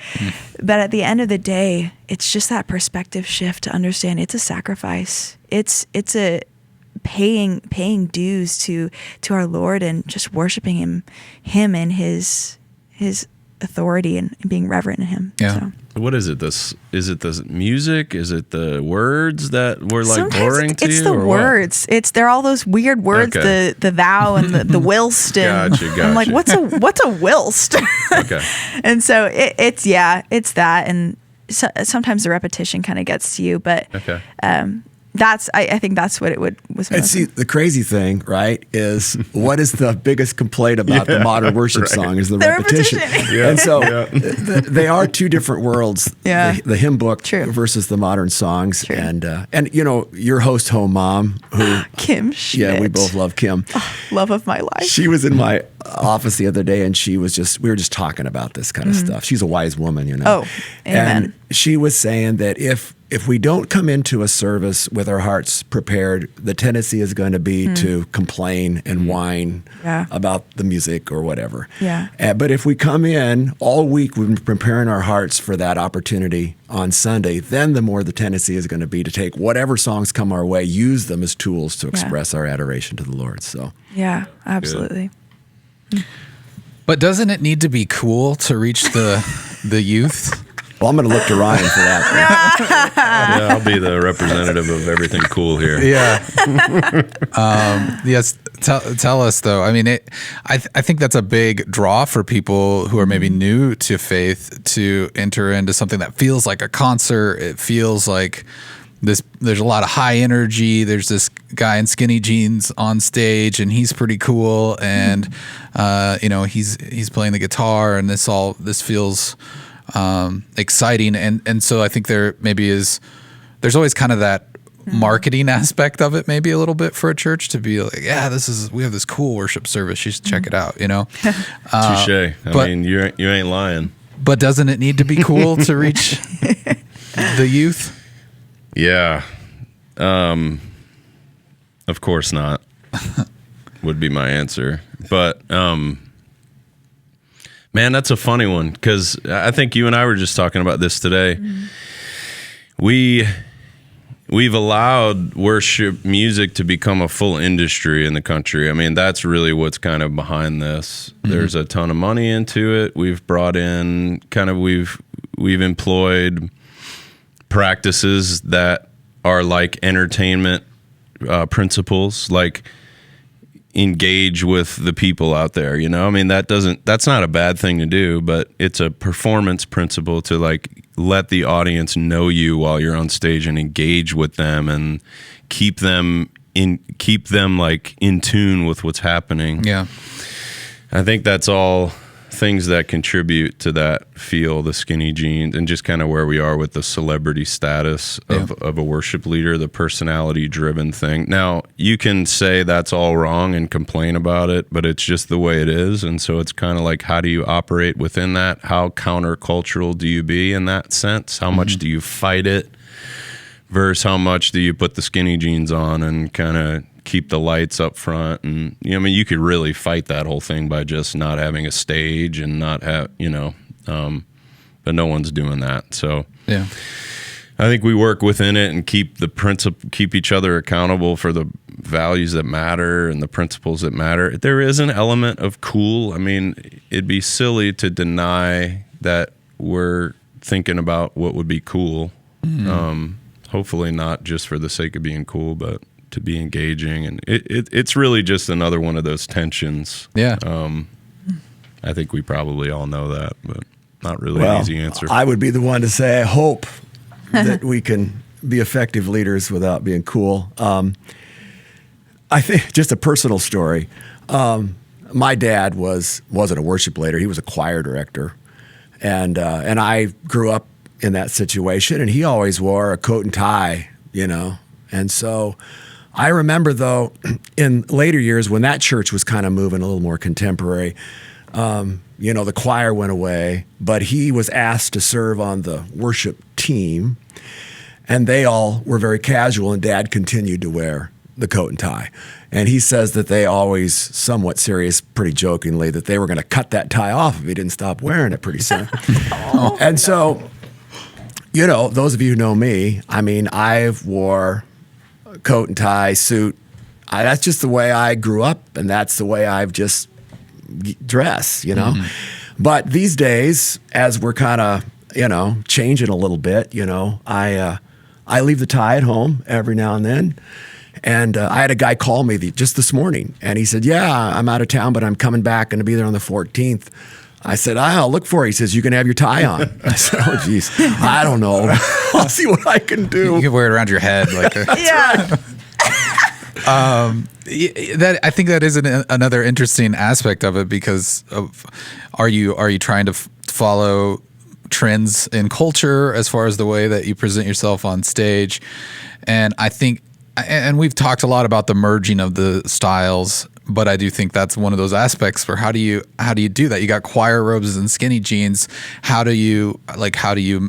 [SPEAKER 8] But at the end of the day, it's just that perspective shift to understand it's a sacrifice. It's a paying dues to our Lord and just worshiping him and his authority and being reverent in him.
[SPEAKER 1] Yeah.
[SPEAKER 8] So.
[SPEAKER 7] What is it? Is it the music? Is it the words that were like
[SPEAKER 8] Sometimes
[SPEAKER 7] boring to you?
[SPEAKER 8] it's the
[SPEAKER 7] or
[SPEAKER 8] words. They're all those weird words,
[SPEAKER 7] Okay.
[SPEAKER 8] the thou and the whilst. And
[SPEAKER 7] Gotcha.
[SPEAKER 8] I'm like, what's a whilst?
[SPEAKER 7] What? Okay.
[SPEAKER 8] And so it's that. And sometimes the repetition kind of gets to you, but
[SPEAKER 7] Okay.
[SPEAKER 8] I think that's what it was.
[SPEAKER 6] And see, the crazy thing, right, is what is the biggest complaint about the modern worship song is the repetition.
[SPEAKER 7] Yeah,
[SPEAKER 6] And so they are two different worlds,
[SPEAKER 8] Yeah.
[SPEAKER 6] the hymn book
[SPEAKER 8] True.
[SPEAKER 6] versus the modern songs.
[SPEAKER 8] True.
[SPEAKER 6] And you know, your host home mom, who,
[SPEAKER 8] Kim Schmidt.
[SPEAKER 6] yeah, we both love Kim.
[SPEAKER 8] Love of my life.
[SPEAKER 6] She was in my office the other day, and we were just talking about this kind of stuff. She's a wise woman, you know.
[SPEAKER 8] Oh, amen.
[SPEAKER 6] And she was saying that if we don't come into a service with our hearts prepared, the tendency is going to be to complain and whine about the music or whatever.
[SPEAKER 8] Yeah.
[SPEAKER 6] But if we come in all week, we've been preparing our hearts for that opportunity on Sunday, then the more the tendency is going to be to take whatever songs come our way, use them as tools to express our adoration to the Lord. So
[SPEAKER 8] Yeah, absolutely.
[SPEAKER 1] But doesn't it need to be cool to reach the youth?
[SPEAKER 6] Well, I'm going to look to Ryan for that.
[SPEAKER 7] Yeah, I'll be the representative of everything cool here.
[SPEAKER 1] Yeah. Yes. Tell us though. I mean, I think that's a big draw for people who are maybe new to faith to enter into something that feels like a concert. It feels like there's a lot of high energy. There's this guy in skinny jeans on stage, and he's pretty cool. And he's playing the guitar, and this feels exciting. And so I think there's always kind of that marketing aspect of it, maybe a little bit for a church to be like, yeah, we have this cool worship service. You should check it out, you know?
[SPEAKER 7] Touche. I mean, you ain't lying.
[SPEAKER 1] But doesn't it need to be cool to reach the youth?
[SPEAKER 7] Yeah. Of course not. Would be my answer. But man, that's a funny one, because I think you and I were just talking about this today. We've allowed worship music to become a full industry in the country. I mean, that's really what's kind of behind this. There's a ton of money into it. We've brought in we've employed practices that are like entertainment principles, like engage with the people out there, you know? I mean, that's not a bad thing to do, but it's a performance principle to like let the audience know you while you're on stage and engage with them and keep them like in tune with what's happening.
[SPEAKER 1] Yeah.
[SPEAKER 7] I think that's all things that contribute to that feel, the skinny jeans, and just kind of where we are with the celebrity status of a worship leader, the personality driven thing. Now, you can say that's all wrong and complain about it, but it's just the way it is. And so it's kind of like, how do you operate within that? How countercultural do you be in that sense? How much do you fight it versus how much do you put the skinny jeans on and kind of keep the lights up front? And I mean, you could really fight that whole thing by just not having a stage and not have, but no one's doing that. So
[SPEAKER 1] Yeah.
[SPEAKER 7] I think we work within it and keep each other accountable for the values that matter and the principles that matter. There is an element of cool. I mean, it'd be silly to deny that we're thinking about what would be cool. Hopefully not just for the sake of being cool, but to be engaging. And it's really just another one of those tensions.
[SPEAKER 1] Yeah.
[SPEAKER 7] I think we probably all know that, but not really
[SPEAKER 6] Well,
[SPEAKER 7] an easy answer.
[SPEAKER 6] I would be the one to say I hope that we can be effective leaders without being cool. I think just a personal story. My dad wasn't a worship leader; he was a choir director, and I grew up in that situation. And he always wore a coat and tie, And so I remember, though, in later years when that church was kind of moving a little more contemporary. The choir went away, but he was asked to serve on the worship team, and they all were very casual, and Dad continued to wear the coat and tie. And he says that they always, somewhat serious, pretty jokingly, that they were going to cut that tie off if he didn't stop wearing it pretty soon. And so, those of you who know me, I mean, I've wore a coat and tie, suit. That's just the way I grew up, and that's the way I've just dress, But these days, as we're kind of, changing a little bit, I leave the tie at home every now and then. And I had a guy call me just this morning, and he said, yeah, I'm out of town, but I'm coming back, going to be there on the 14th. I said, I'll look for it. He says, you can have your tie on. I said, oh, geez, I don't know. I'll see what I can do.
[SPEAKER 1] You can wear it around your head.
[SPEAKER 8] Yeah.
[SPEAKER 1] That I think that is another interesting aspect of it, because are you trying to follow trends in culture as far as the way that you present yourself on stage? And I think, and we've talked a lot about the merging of the styles, but I do think that's one of those aspects where how do you do that? You got choir robes and skinny jeans. How do you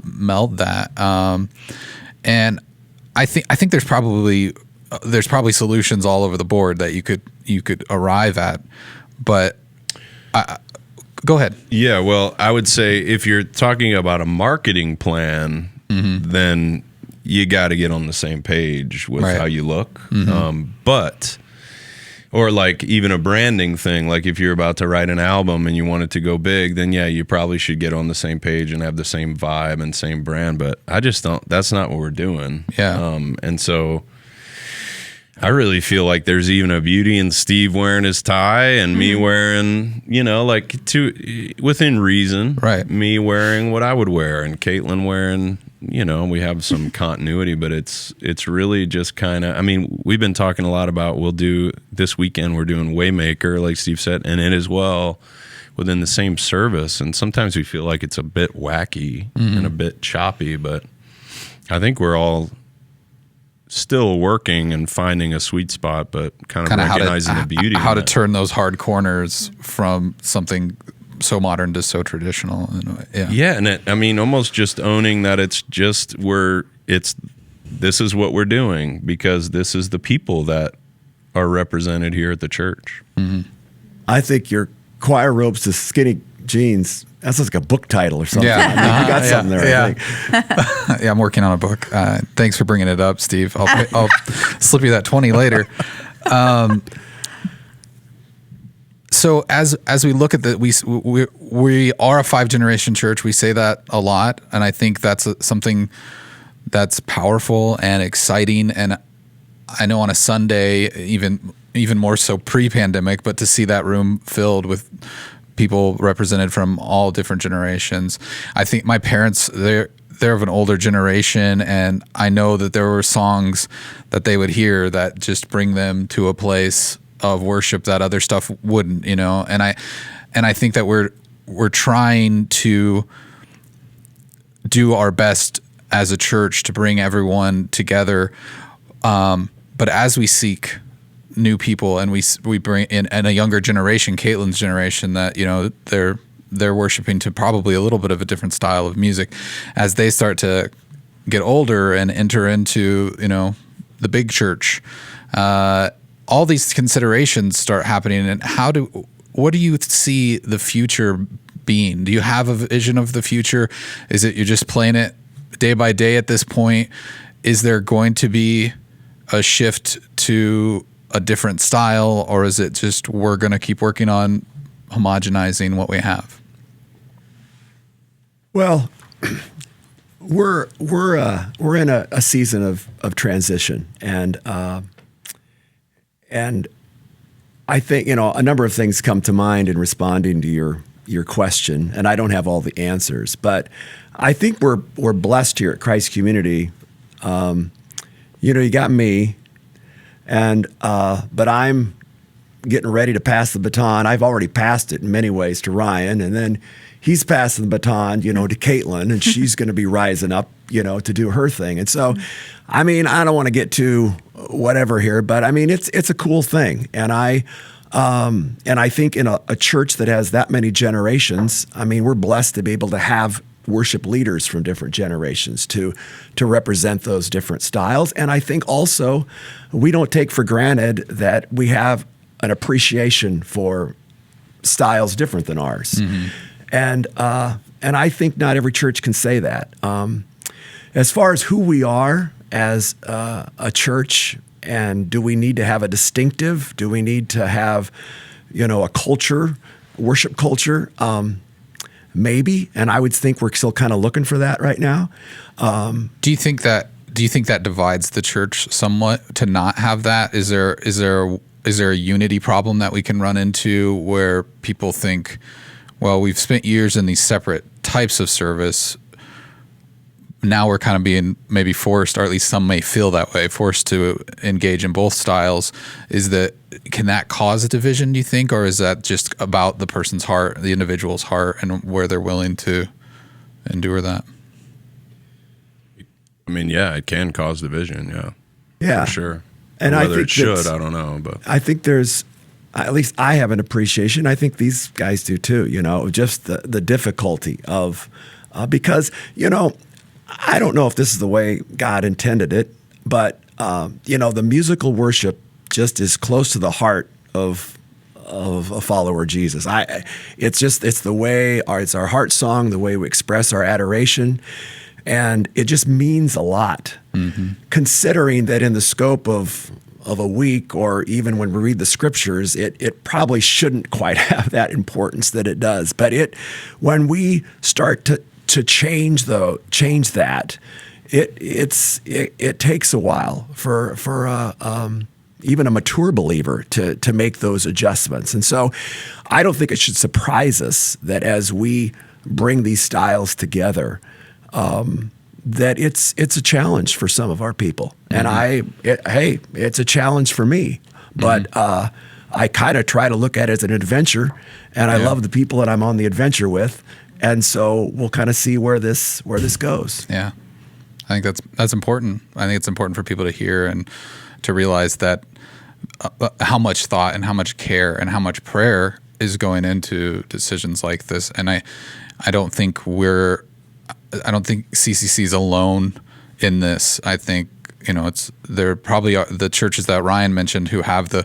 [SPEAKER 1] meld that? And I think there's probably solutions all over the board that you could arrive at, but go ahead.
[SPEAKER 7] Yeah, well, I would say if you're talking about a marketing plan, then you got to get on the same page with how you look. Or like even a branding thing, like if you're about to write an album and you want it to go big, then yeah, you probably should get on the same page and have the same vibe and same brand. But I just don't, that's not what we're doing.
[SPEAKER 1] Yeah.
[SPEAKER 7] And so I really feel like there's even a beauty in Steve wearing his tie and me wearing, within reason,
[SPEAKER 1] right?
[SPEAKER 7] Me wearing what I would wear and Caitlin wearing, we have some continuity, but it's really just kind of, I mean, we've been talking a lot about, this weekend we're doing Waymaker, like Steve said, and it as well within the same service. And sometimes we feel like it's a bit wacky and a bit choppy, but I think we're all still working and finding a sweet spot, but kind of recognizing the beauty.
[SPEAKER 1] How to turn those hard corners from something so modern to so traditional.
[SPEAKER 7] Yeah, and almost just owning that this is what we're doing because this is the people that are represented here at the church.
[SPEAKER 6] I think your choir robes to skinny jeans, that's like a book title or something.
[SPEAKER 1] Yeah.
[SPEAKER 6] I mean, you got something there,
[SPEAKER 1] yeah.
[SPEAKER 6] I think.
[SPEAKER 1] Yeah, I'm working on a book. Thanks for bringing it up, Steve. I'll slip you that 20 later. So as we look at we are a 5-generation church. We say that a lot, and I think that's something that's powerful and exciting. And I know on a Sunday, even more so pre-pandemic, but to see that room filled with people represented from all different generations. I think my parents, they're of an older generation, and I know that there were songs that they would hear that just bring them to a place of worship that other stuff wouldn't, and I think that we're trying to do our best as a church to bring everyone together, but as we seek new people and we bring in a younger generation, Caitlin's generation, that they're worshiping to probably a little bit of a different style of music, as they start to get older and enter into the big church. All these considerations start happening, and what do you see the future being? Do you have a vision of the future? Is it you're just playing it day by day at this point? Is there going to be a shift to a different style, or is it just we're going to keep working on homogenizing what we have?
[SPEAKER 6] Well, we're in a season of transition, and I think a number of things come to mind in responding to your question, and I don't have all the answers, but I think we're blessed here at Christ Community. You got me, and but I'm getting ready to pass the baton. I've already passed it in many ways to Ryan, and then he's passing the baton, to Caitlin, and she's going to be rising up, to do her thing. And so, I don't want to get too whatever here, but it's a cool thing, and I think in a church that has that many generations, we're blessed to be able to have worship leaders from different generations to represent those different styles. And I think also we don't take for granted that we have an appreciation for styles different than ours. Mm-hmm. And I think not every church can say that. As far as who we are as a church, and do we need to have a distinctive? Do we need to have, a culture, worship culture? Maybe, and I would think we're still kind of looking for that right now.
[SPEAKER 1] Do you think that divides the church somewhat to not have that? Is there a unity problem that we can run into where people think, well, we've spent years in these separate types of service. Now we're kind of being maybe forced, or at least some may feel that way, forced to engage in both styles. Can that cause a division, do you think, or is that just about the person's heart, the individual's heart, and where they're willing to endure that?
[SPEAKER 7] Yeah, it can cause division.
[SPEAKER 6] Yeah,
[SPEAKER 7] for sure.
[SPEAKER 6] And
[SPEAKER 7] whether
[SPEAKER 6] I think
[SPEAKER 7] it should, I don't know, but I
[SPEAKER 6] think there's, at least I have an appreciation. I think these guys do too. Just the difficulty of because I don't know if this is the way God intended it, but the musical worship just is close to the heart of a follower of Jesus. It's the way it's our heart song, the way we express our adoration, and it just means a lot. Mm-hmm. Considering that in the scope of a week, or even when we read the scriptures, it probably shouldn't quite have that importance that it does. But when we start to change that, it takes a while for even a mature believer to make those adjustments. And so I don't think it should surprise us that as we bring these styles together, that it's a challenge for some of our people. Mm-hmm. And it's a challenge for me, but I kind of try to look at it as an adventure, and I love the people that I'm on the adventure with. And so we'll kind of see where this goes.
[SPEAKER 1] Yeah, I think that's important. I think it's important for people to hear and to realize that how much thought and how much care and how much prayer is going into decisions like this. And I don't think CCC is alone in this. I think there probably are the churches that Ryan mentioned who have the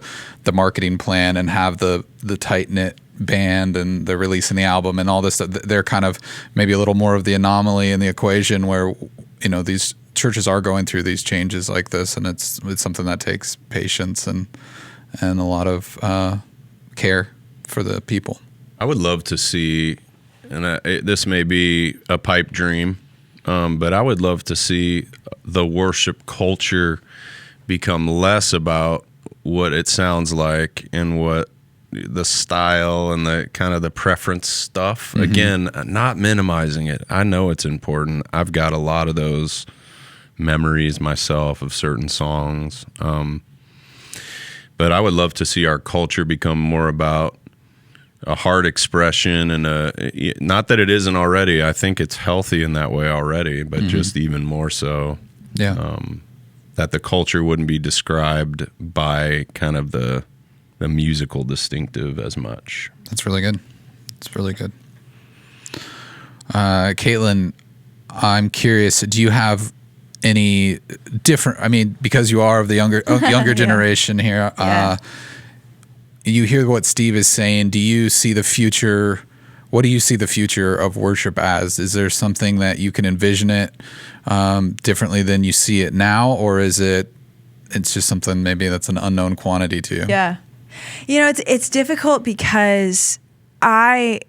[SPEAKER 1] marketing plan and have the tight knit band and they're releasing the album and all this stuff. They're kind of maybe a little more of the anomaly in the equation where these churches are going through these changes like this, and it's something that takes patience and a lot of care for the people.
[SPEAKER 7] I would love to see, and this may be a pipe dream, but I would love to see the worship culture become less about what it sounds like and what the style and the kind of the preference stuff. Mm-hmm. Again, not minimizing it. I know it's important. I've got a lot of those memories myself of certain songs. But I would love to see our culture become more about a heart expression and not that it isn't already. I think it's healthy in that way already, but just even more so.
[SPEAKER 1] Yeah.
[SPEAKER 7] That the culture wouldn't be described by kind of the musical distinctive as much.
[SPEAKER 1] That's really good. It's really good. Caitlin, I'm curious, do you have any different, because you are of the younger generation here, you hear what Steve is saying. Do you see the future what do you see the future of worship as? Is there something that you can envision it differently than you see it now, or is it's just something maybe that's an unknown quantity to you?
[SPEAKER 8] Yeah. It's difficult because I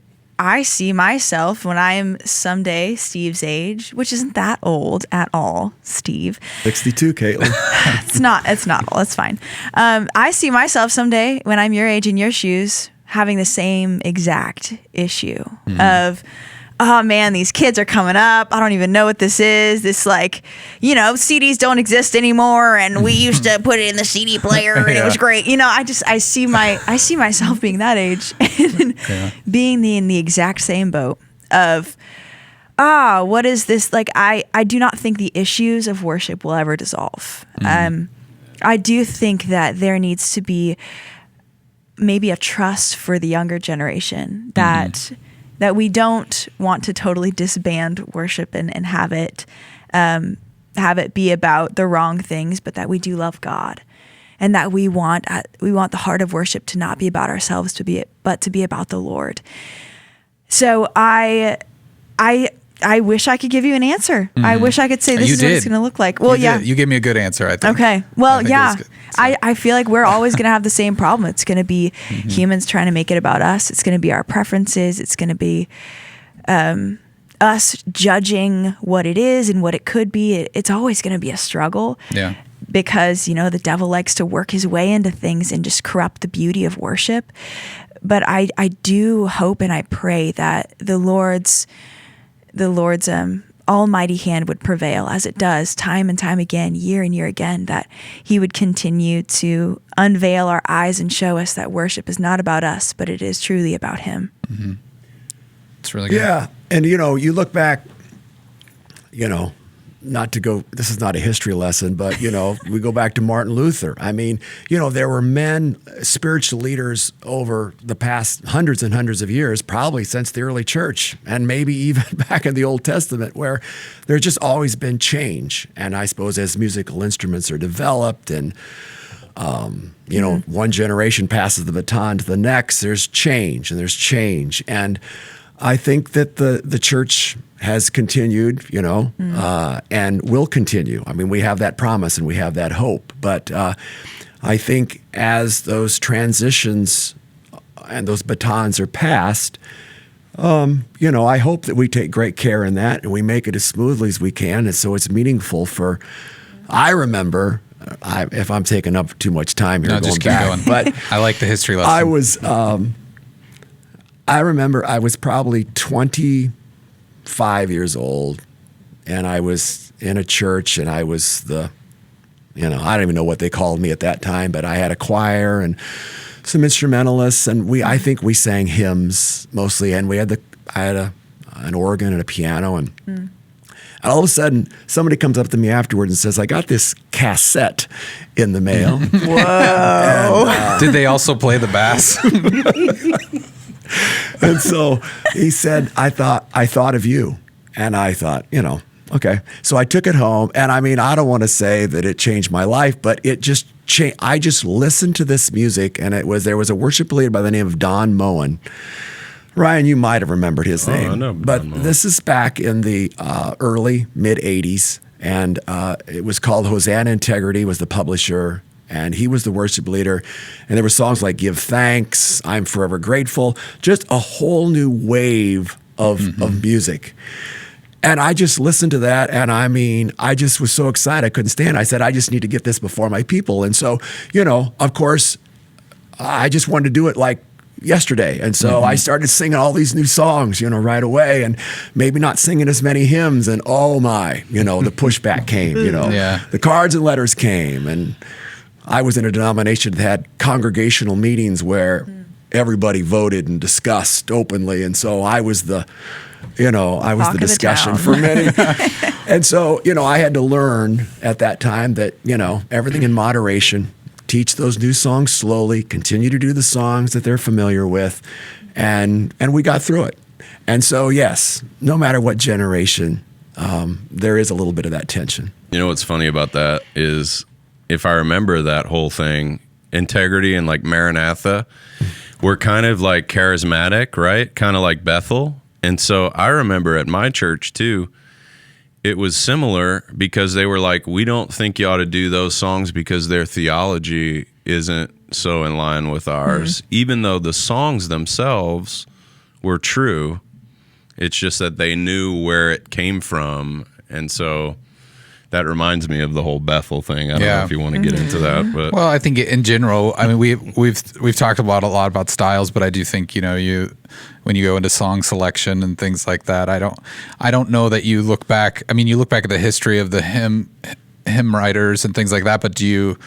[SPEAKER 8] see myself when I am someday Steve's age, which isn't that old at all, Steve.
[SPEAKER 6] 62, Caitlin.
[SPEAKER 8] It's not old. It's fine. I see myself someday when I'm your age in your shoes having the same exact issue of, oh man, these kids are coming up. I don't even know what this is. This CDs don't exist anymore, and we used to put it in the CD player, and it was great. I see myself being that age and being in the exact same boat of, what is this? Like, I do not think the issues of worship will ever dissolve. I do think that there needs to be maybe a trust for the younger generation that we don't want to totally disband worship and have it be about the wrong things, but that we do love God, and that we want the heart of worship to not be about ourselves, but to be about the Lord. So I wish I could give you an answer. I wish I could say this is what it's going to look like. Well,
[SPEAKER 1] you gave me a good answer, I think.
[SPEAKER 8] Okay. Well, yeah.
[SPEAKER 1] So.
[SPEAKER 8] I feel like we're always going to have the same problem. It's going to be humans trying to make it about us. It's going to be our preferences. It's going to be us judging what it is and what it could be. It's always going to be a struggle.
[SPEAKER 1] Yeah.
[SPEAKER 8] Because, the devil likes to work his way into things and just corrupt the beauty of worship. But I do hope and I pray that the Lord's almighty hand would prevail, as it does time and time again, year and year again, that he would continue to unveil our eyes and show us that worship is not about us, but it is truly about him.
[SPEAKER 1] Mm-hmm. It's really good.
[SPEAKER 6] Yeah. And, you look back, this is not a history lesson, but, we go back to Martin Luther. I mean, there were men, spiritual leaders over the past hundreds and hundreds of years, probably since the early church, and maybe even back in the Old Testament, where there's just always been change. And I suppose as musical instruments are developed and, one generation passes the baton to the next, there's change and there's change. And I think that the church has continued, and will continue. I mean, we have that promise and we have that hope. But I think as those transitions and those batons are passed, I hope that we take great care in that and we make it as smoothly as we can, and so it's meaningful for. I remember. If I'm taking up too much time here,
[SPEAKER 1] no, just keep going.
[SPEAKER 6] But
[SPEAKER 1] I like the history lesson.
[SPEAKER 6] I remember I was probably 25 years old, and I was in a church, and I was I don't even know what they called me at that time, but I had a choir and some instrumentalists, and I think we sang hymns mostly, and I had an organ and a piano, and all of a sudden somebody comes up to me afterwards and says, "I got this cassette in the mail."
[SPEAKER 8] Whoa!
[SPEAKER 6] And,
[SPEAKER 1] did they also play the bass?
[SPEAKER 6] And so he said, I thought of you. And I thought, okay. So I took it home. And I mean, I don't want to say that it changed my life, but it just changed. I just listened to this music, and there was a worship leader by the name of Don Moen. Ryan, you might have remembered his name.
[SPEAKER 7] I know
[SPEAKER 6] but
[SPEAKER 7] Don Moen.
[SPEAKER 6] This is back in the early, mid-'80s. And it was called Hosanna Integrity was the publisher. And he was the worship leader. And there were songs like Give Thanks, I'm Forever Grateful, just a whole new wave of music. And I just listened to that. And I mean, I just was so excited. I couldn't stand it. I said, I just need to get this before my people. And so, of course, I just wanted to do it like yesterday. And so I started singing all these new songs, right away, and maybe not singing as many hymns. And oh my, the pushback came,
[SPEAKER 1] Yeah.
[SPEAKER 6] The cards and letters came. And I was in a denomination that had congregational meetings where everybody voted and discussed openly. And so I was the discussion for many. And so, I had to learn at that time that, everything in moderation, teach those new songs slowly, continue to do the songs that they're familiar with. And we got through it. And so, yes, no matter what generation, there is a little bit of that tension.
[SPEAKER 7] What's funny about that is, if I remember that whole thing, integrity and like Maranatha, were kind of like charismatic, right? Kind of like Bethel. And so I remember at my church too, it was similar because they were like, we don't think you ought to do those songs because their theology isn't so in line with ours, even though the songs themselves were true. It's just that they knew where it came from. And so that reminds me of the whole Bethel thing. I don't know if you want to get into that, but
[SPEAKER 1] well, I think in general, I mean, we've talked about a lot about styles, but I do think when you go into song selection and things like that, I don't know that you look back. I mean, you look back at the history of the hymn writers and things like that, but do you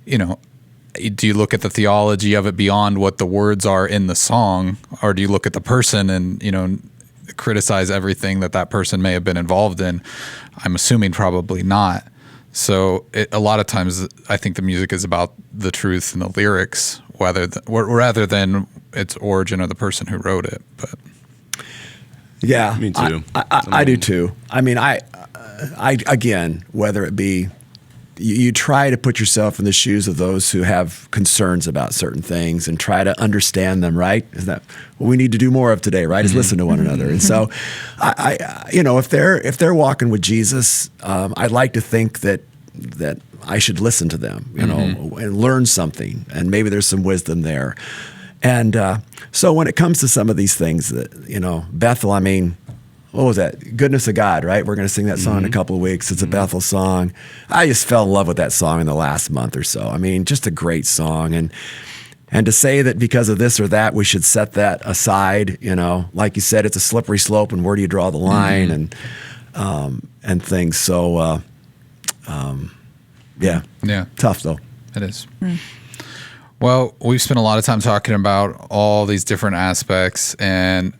[SPEAKER 1] look at the theology of it beyond what the words are in the song, or do you look at the person and criticize everything that person may have been involved in? I'm assuming probably not. So a lot of times I think the music is about the truth and the lyrics rather than its origin or the person who wrote it. But
[SPEAKER 6] yeah,
[SPEAKER 7] me too.
[SPEAKER 6] I do too. I mean, I again, whether it be you try to put yourself in the shoes of those who have concerns about certain things and try to understand them, right? Isn't that what we need to do more of today, right? Is listen to one another. And so if they're walking with Jesus, I'd like to think that I should listen to them, and learn something, and maybe there's some wisdom there. And so when it comes to some of these things that, Bethel, I mean, what was that? Goodness of God, right? We're going to sing that song in a couple of weeks. It's a Bethel song. I just fell in love with that song in the last month or so. I mean, just a great song. And to say that because of this or that, we should set that aside, like you said, it's a slippery slope, and where do you draw the line and things. So, yeah. Tough though.
[SPEAKER 1] it is. Well, we've spent a lot of time talking about all these different aspects, and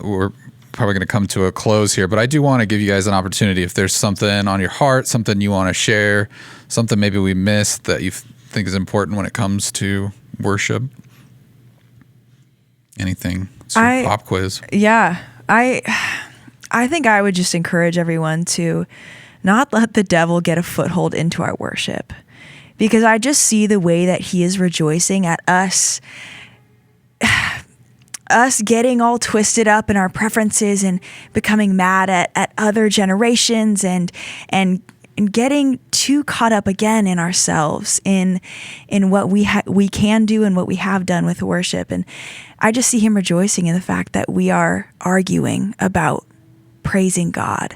[SPEAKER 1] we're probably going to come to a close here, but I do want to give you guys an opportunity. If there's something on your heart, something you want to share, something maybe we missed that you think is important when it comes to worship, anything. Pop quiz.
[SPEAKER 8] Yeah. I think I would just encourage everyone to not let the devil get a foothold into our worship, because I just see the way that he is rejoicing at us getting all twisted up in our preferences and becoming mad at other generations and getting too caught up again in ourselves, in what we can do and what we have done with worship. And I just see him rejoicing in the fact that we are arguing about praising God.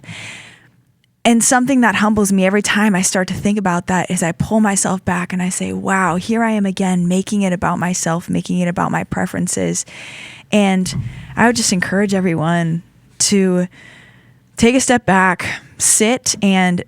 [SPEAKER 8] And something that humbles me every time I start to think about that is I pull myself back and I say, wow, here I am again, making it about myself, making it about my preferences. And I would just encourage everyone to take a step back, sit and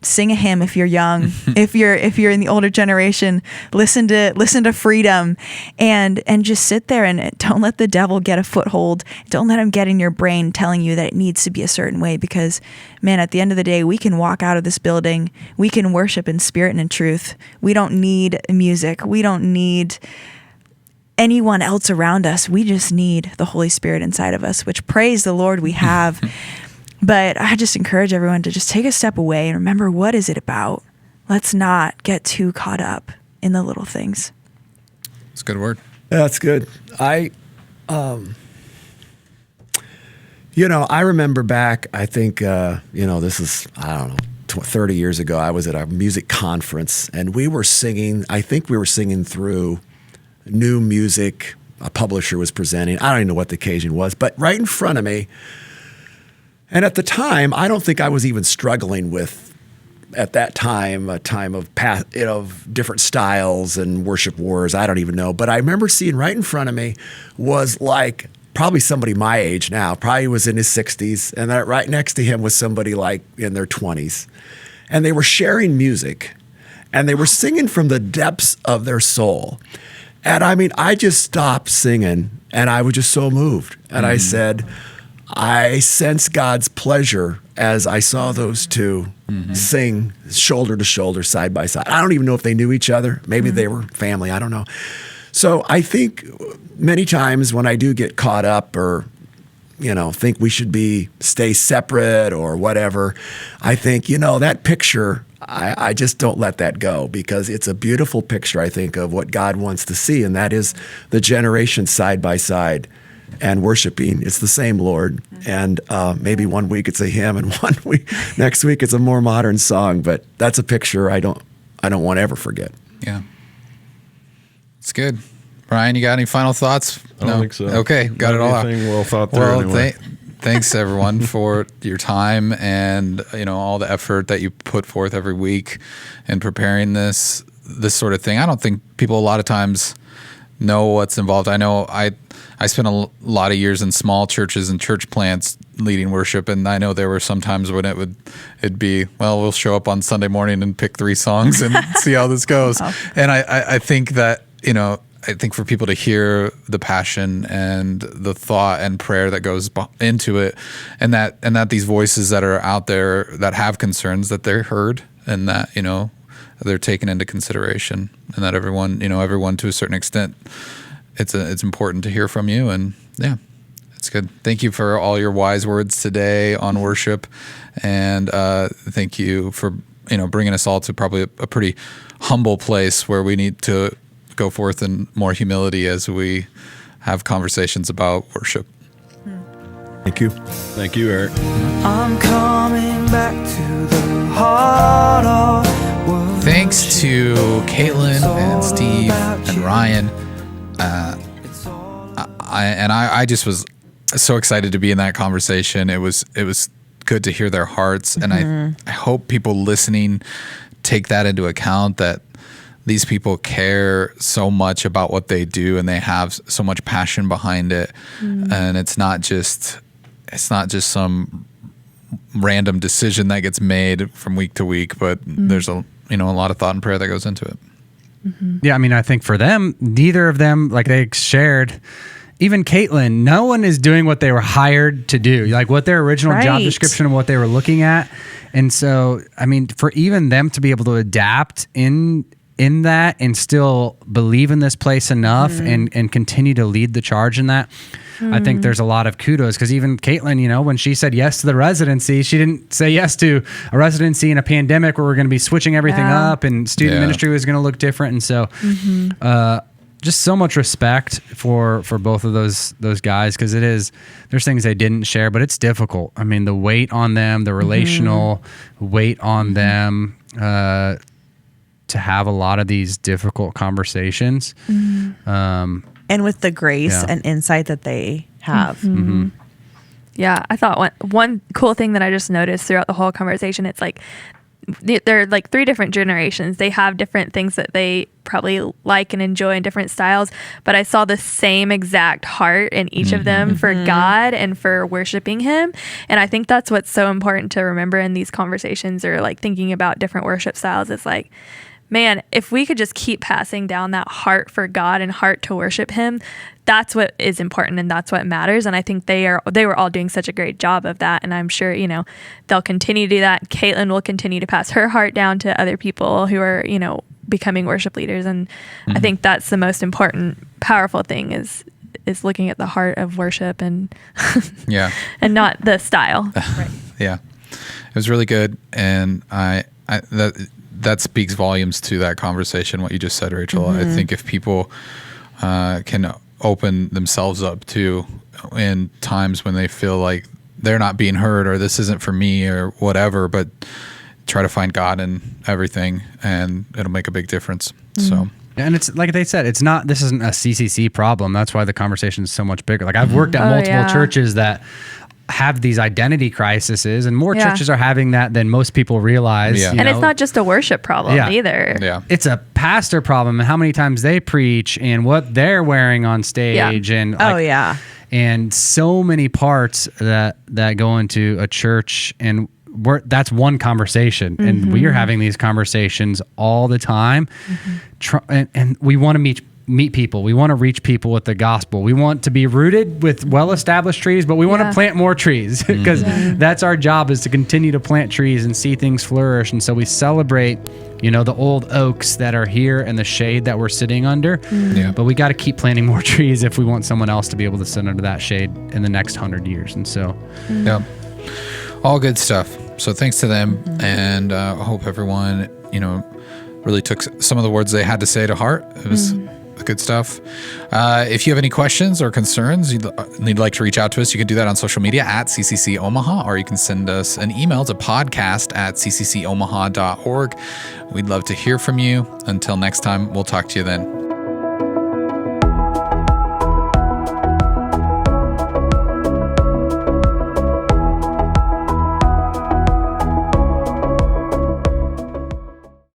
[SPEAKER 8] sing a hymn if you're young. if you're in the older generation, listen to Freedom and just sit there and don't let the devil get a foothold. Don't let him get in your brain telling you that it needs to be a certain way, because man, at the end of the day, we can walk out of this building, we can worship in spirit and in truth. We don't need music. We don't need anyone else around us. We just need the Holy Spirit inside of us, which, praise the Lord, we have. But I just encourage everyone to just take a step away and remember, what is it about? Let's not get too caught up in the little things.
[SPEAKER 1] It's a good word.
[SPEAKER 6] Yeah, that's good. I remember back, I think, this is, 30 years ago, I was at a music conference and we were singing through new music. A publisher was presenting. I don't even know what the occasion was, but right in front of me. And at the time, I don't think I was even struggling with, at that time, a time of different styles and worship wars. I don't even know. But I remember seeing right in front of me was like probably somebody my age now, probably was in his 60s. And then right next to him was somebody like in their 20s. And they were sharing music. And they were singing from the depths of their soul. And I mean, I just stopped singing and I was just so moved. And I said, I sense God's pleasure as I saw those two sing shoulder to shoulder, side by side. I don't even know if they knew each other. Maybe they were family. I don't know. So I think many times when I do get caught up or think we should stay separate or whatever. I think, that picture, I just don't let that go, because it's a beautiful picture, I think, of what God wants to see. And that is the generations side by side and worshiping. It's the same Lord. And maybe one week it's a hymn, and next week it's a more modern song. But that's a picture I don't want to ever forget.
[SPEAKER 1] Yeah. It's good. Ryan, you got any final thoughts?
[SPEAKER 7] I don't think so.
[SPEAKER 1] Okay, got it all out.
[SPEAKER 7] Everything well thought through anyway.
[SPEAKER 1] Thanks everyone for your time and all the effort that you put forth every week in preparing this sort of thing. I don't think people a lot of times know what's involved. I know I spent a lot of years in small churches and church plants leading worship, and I know there were some times when it'd be, well, we'll show up on Sunday morning and pick 3 songs and see how this goes. Wow. And I think that I think for people to hear the passion and the thought and prayer that goes into it, and that these voices that are out there that have concerns, that they're heard, and that they're taken into consideration, and that everyone to a certain extent, it's important to hear from you. And yeah, it's good. Thank you for all your wise words today on worship, and thank you for bringing us all to probably a pretty humble place where we need to go forth in more humility as we have conversations about worship.
[SPEAKER 6] Thank you.
[SPEAKER 7] Thank you, Eric.
[SPEAKER 5] I'm coming back to the heart of what.
[SPEAKER 1] Thanks to Caitlin and Steve and Ryan. I just was so excited to be in that conversation. It was good to hear their hearts, and I hope people listening take that into account, that these people care so much about what they do, and they have so much passion behind it. And it's not just some random decision that gets made from week to week, but there's a lot of thought and prayer that goes into it.
[SPEAKER 4] Yeah, I mean, I think for them, neither of them, like they shared, even Caitlin, no one is doing what they were hired to do, like what their original job description and what they were looking at. And so, I mean, for even them to be able to adapt in that and still believe in this place enough and continue to lead the charge in that, I think there's a lot of kudos, because even Caitlin, when she said yes to the residency, she didn't say yes to a residency in a pandemic where we're going to be switching everything up and student ministry was going to look different. And so just so much respect for both of those guys, because there's things they didn't share, but it's difficult. I mean, the weight on them, the relational weight on them, to have a lot of these difficult conversations.
[SPEAKER 3] And with the grace and insight that they have.
[SPEAKER 2] Yeah, I thought one cool thing that I just noticed throughout the whole conversation, it's like they're like 3 different generations. They have different things that they probably like and enjoy in different styles, but I saw the same exact heart in each of them for God and for worshiping Him. And I think that's what's so important to remember in these conversations, or like thinking about different worship styles. It's like, man, if we could just keep passing down that heart for God and heart to worship Him, that's what is important and that's what matters. And I think they were all doing such a great job of that. And I'm sure, they'll continue to do that. Caitlin will continue to pass her heart down to other people who are, becoming worship leaders. And I think that's the most important, powerful thing is looking at the heart of worship and and not the style. Right.
[SPEAKER 1] Yeah. It was really good. And that speaks volumes to that conversation, what you just said, Rachel. I think if people can open themselves up to in times when they feel like they're not being heard, or this isn't for me, or whatever, but try to find God in everything, and it'll make a big difference. So.
[SPEAKER 4] And it's like they said, this isn't a CCC problem. That's why the conversation is so much bigger. Like I've worked at multiple churches that have these identity crises, and more churches are having that than most people realize.
[SPEAKER 2] And it's not just a worship problem either.
[SPEAKER 1] Yeah.
[SPEAKER 4] It's a pastor problem, and how many times they preach and what they're wearing on stage. And and so many parts that go into a church, and that's one conversation, and we are having these conversations all the time. And we want to meet people. We want to reach people with the gospel. We want to be rooted with well-established trees, but we want to plant more trees because that's our job, is to continue to plant trees and see things flourish. And so we celebrate, the old oaks that are here and the shade that we're sitting under.
[SPEAKER 1] Yeah.
[SPEAKER 4] But we got to keep planting more trees if we want someone else to be able to sit under that shade in the next 100 years. And so,
[SPEAKER 1] Yeah. All good stuff. So thanks to them, and I hope everyone, really took some of the words they had to say to heart. It was good stuff. If you have any questions or concerns you'd like to reach out to us, you can do that on social media at CCC Omaha, or you can send us an email to podcast@cccomaha.org. We'd love to hear from you. Until next time, we'll talk to you then.